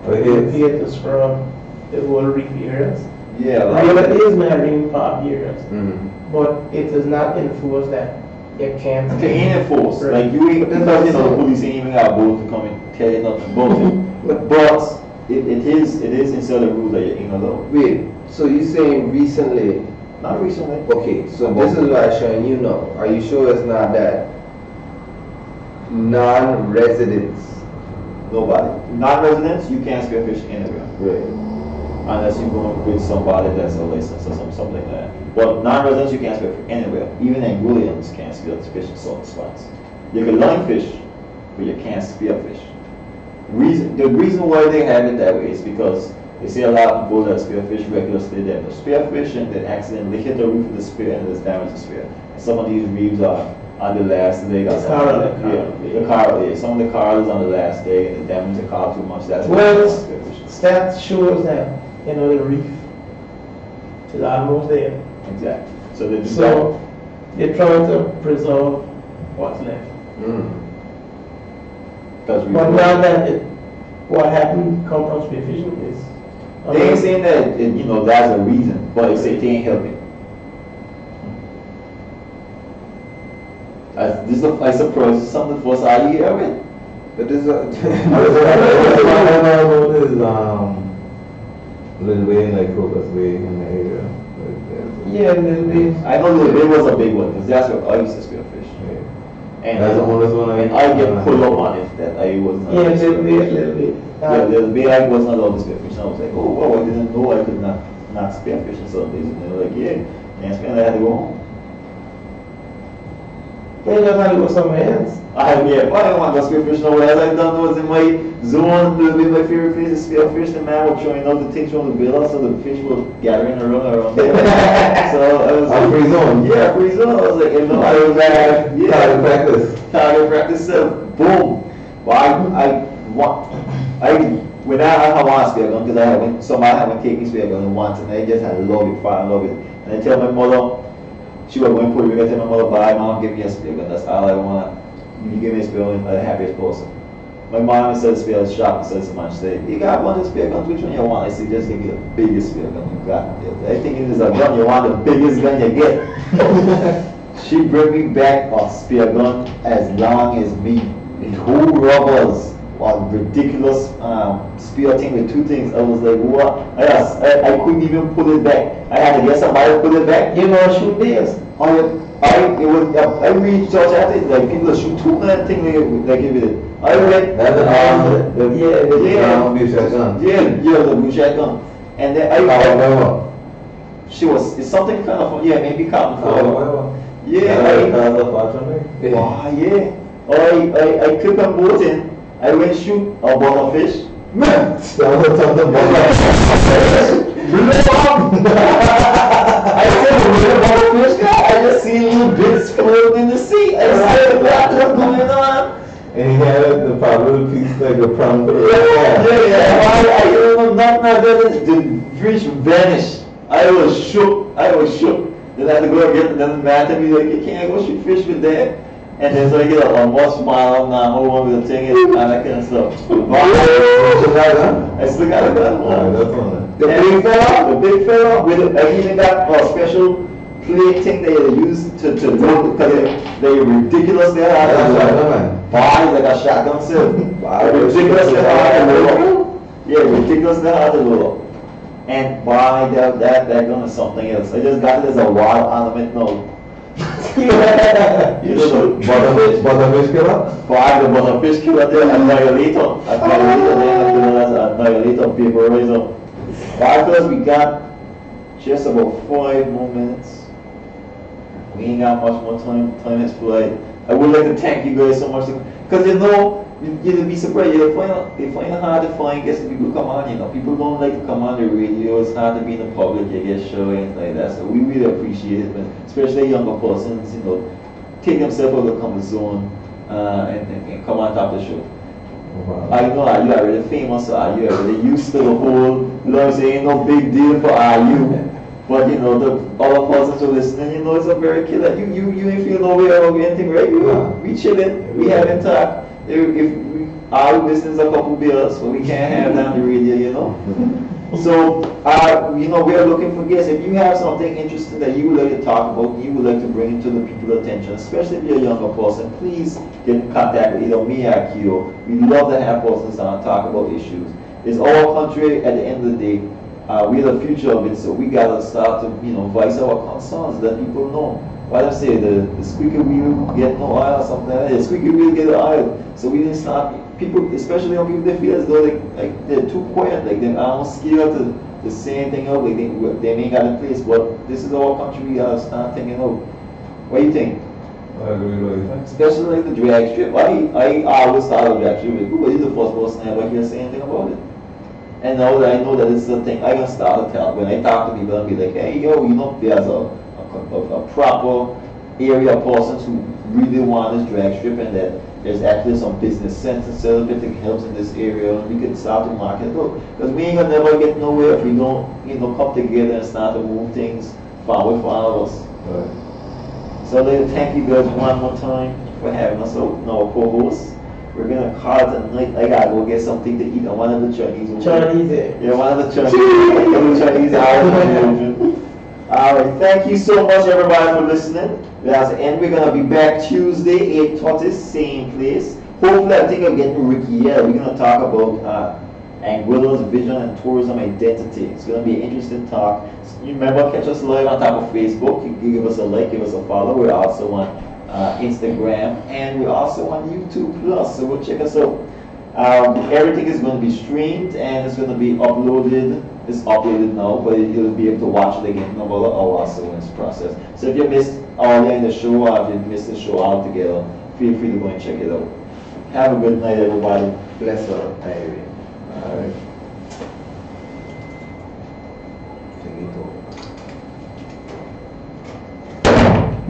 Okay. it's from the whole reef areas. Yeah, Really is marine park areas, Mm-hmm. but it is not enforced that you can't. to ain't enforced. Right. Like you ain't, But because you know the that's- police ain't even got a boat to come and tell you nothing about it. But it is inside the rules that you ain't allowed. Wait, so you saying recently? Not recently. Okay, so this is why Sean, you know. Are you sure it's not that non-residents? Nobody. Non-residents, you can't spearfish anywhere. Right. Unless you're going with somebody that's a license or something like that. But non-residents, you can't spearfish anywhere. Even Anguillians can't spearfish in certain spots. You can line fish, but you can't spearfish. The reason why they have it that way is because they see a lot of people that spearfish regularly, they have to spearfish and then accidentally hit the roof of the spear and there's damage to the spear. And some of these reefs are on the last leg or The something coral, like that. Yeah, the coral, yeah. Some of the coral is on the last leg and they damage the coral too much. That's why Well, they can't spearfish. stats shows that, you know, the reef is almost there. Exactly. So they do So they're trying to preserve what's left. Mm. because we But now that what happened come from spearfishing is. they ain't saying that you know that's a reason, but they say they ain't helping. I suppose something for us I hear of it. But this is What I know about is Little Way and like Crocus Way in the area. Yeah, a little bit. I know that it was a big one because that's where I used to spearfish. Yeah. And That's the oldest one and I get pulled up on it that I was not. Yeah, a little bit, a little bit. Yeah, the way I was not allowed to spearfish. And I was like, oh wow, I didn't know I could not spearfish in some days. And they were like, yeah, can't spear. And I had to go home. Yeah, just had to go somewhere else. I don't want to go spearfish nowhere else. I don't know what's in my zone. My favorite place is spearfish. The man was throwing out the things from the bill, so the fish were gathering around there. So I was On free zone? Yeah, free zone. I was like, you know, I was Target practice. target practice. Boom. Well, when I want a spear gun because somebody had to take me spear gun once, and I just had to love it, fall in love with it. And I tell my mother. She was going to Puerto Rico, I tell my mother, bye, mom, give me a spear gun. That's all I want. You give me a spear gun, I'm the happiest person. My mom said spear gun, shop, said so much. She said, you got one of the spear guns, which one you want? I said, just give me the biggest spear gun you got. I think it is a gun, you want the biggest gun you get. She bring me back a spear gun as long as me. The whole rubbers. ridiculous spear thing with 2 things. I was like, what? I couldn't even pull it back. I had to get somebody to pull it back. You know, shoot this. I reached out at it, like people shoot 2 man thing they give it. I went. That's the the blue shotgun. And then she was, it's something kind of, maybe cotton for. I clip a boat in. I went shoot a butterfish. Man, I said, butterfish, I just see little bits floating in the sea. I said, what's going on? And he had the probably piece like a prom. I don't know nothing about it. The fish vanished. I was shook. Then I had to go and get the man to me like, you can't go shoot fish with that. And then so I get a more smile now, hold on with the thing and that kind of stuff. I still got a gun. The big fella with I even got a special plate thing they use to load because they're ridiculously hard. Like a shotgun still. Ridiculously hard to load up. Yeah, ridiculously hard to load up. And that gun is something else. I just got it as a wild ornament now. You know the butterfish killer? The butterfish killer there, annihilator. Annihilator vaporizer. First we got just about 5 more minutes. We ain't got much more time. Time has flied. I would like to thank you guys so much because you'll be surprised. You find it hard to find guests people come on. People don't like to come on the radio. It's hard to be in the public. You get show and like that. So we really appreciate it, especially younger persons. Take themselves out of the comfort zone and come on top of the show. Wow. I know you are already famous. You are already used to the whole. Ain't no big deal for you. But the other persons who are listening, it's a very killer. You ain't feel no way or anything, right? We chilling, we having talk. If our business a couple beers, so we can't have that on the radio, So we are looking for guests. If you have something interesting that you would like to talk about, you would like to bring into the people's attention, especially if you're a younger person, please get in contact with either me or Kyo. We love to have persons on talk about issues. It's our country at the end of the day. We're the future of it, so we gotta start to, voice our concerns, let people know. What I say, the squeaky wheel get no oil or something like that. The squeaky wheel get the oil. So we didn't start people, especially young people, they feel as though they're too quiet, like they're almost scared to say anything out, like they ain't got a place. But this is our country, we gotta start thinking out. What do you think? I agree with you. Especially like the drag strip. I always thought of drag strip. Who is the first person ever hear say anything about it? And now that I know that it's a thing, I can start to tell. When I talk to people and be like, hey, there's a proper area of persons who really want this drag strip and that there's actually some business sense and celebrating helps in this area and we can start to market it up. Because we ain't gonna never get nowhere if we don't come together and start to move things forward for all of us. Right. So thank you guys one more time for having us out, our co-hosts. We're gonna call it a night. I gotta go get something to eat. One of the Chinese. Yeah, one of the Chinese. Alright, thank you so much everybody for listening. That's the end. We're gonna be back Tuesday, 8:30, same place. Hopefully I think I'm getting Ricky. Yeah, we're gonna talk about Anguilla's vision and tourism identity. It's gonna be an interesting talk. You remember, catch us live on top of Facebook. You can give us a like, give us a follow. We're also on Instagram, and we're also on YouTube Plus, so go check us out. Everything is going to be streamed and it's going to be uploaded. It's uploaded now, but you'll be able to watch it again in about an hour or so in this process. So if you missed earlier in the show or if you missed the show altogether, feel free to go and check it out. Have a good night, everybody. Bless her, Ivy. All right.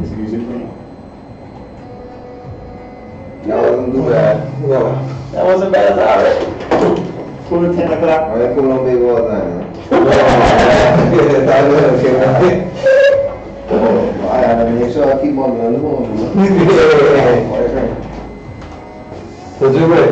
Is the music playing? That wasn't too bad. No. That wasn't bad at all, right? Full 10 o'clock. Alright, come on, baby, all the time. I have to make sure I keep on the phone. So, Jimmy.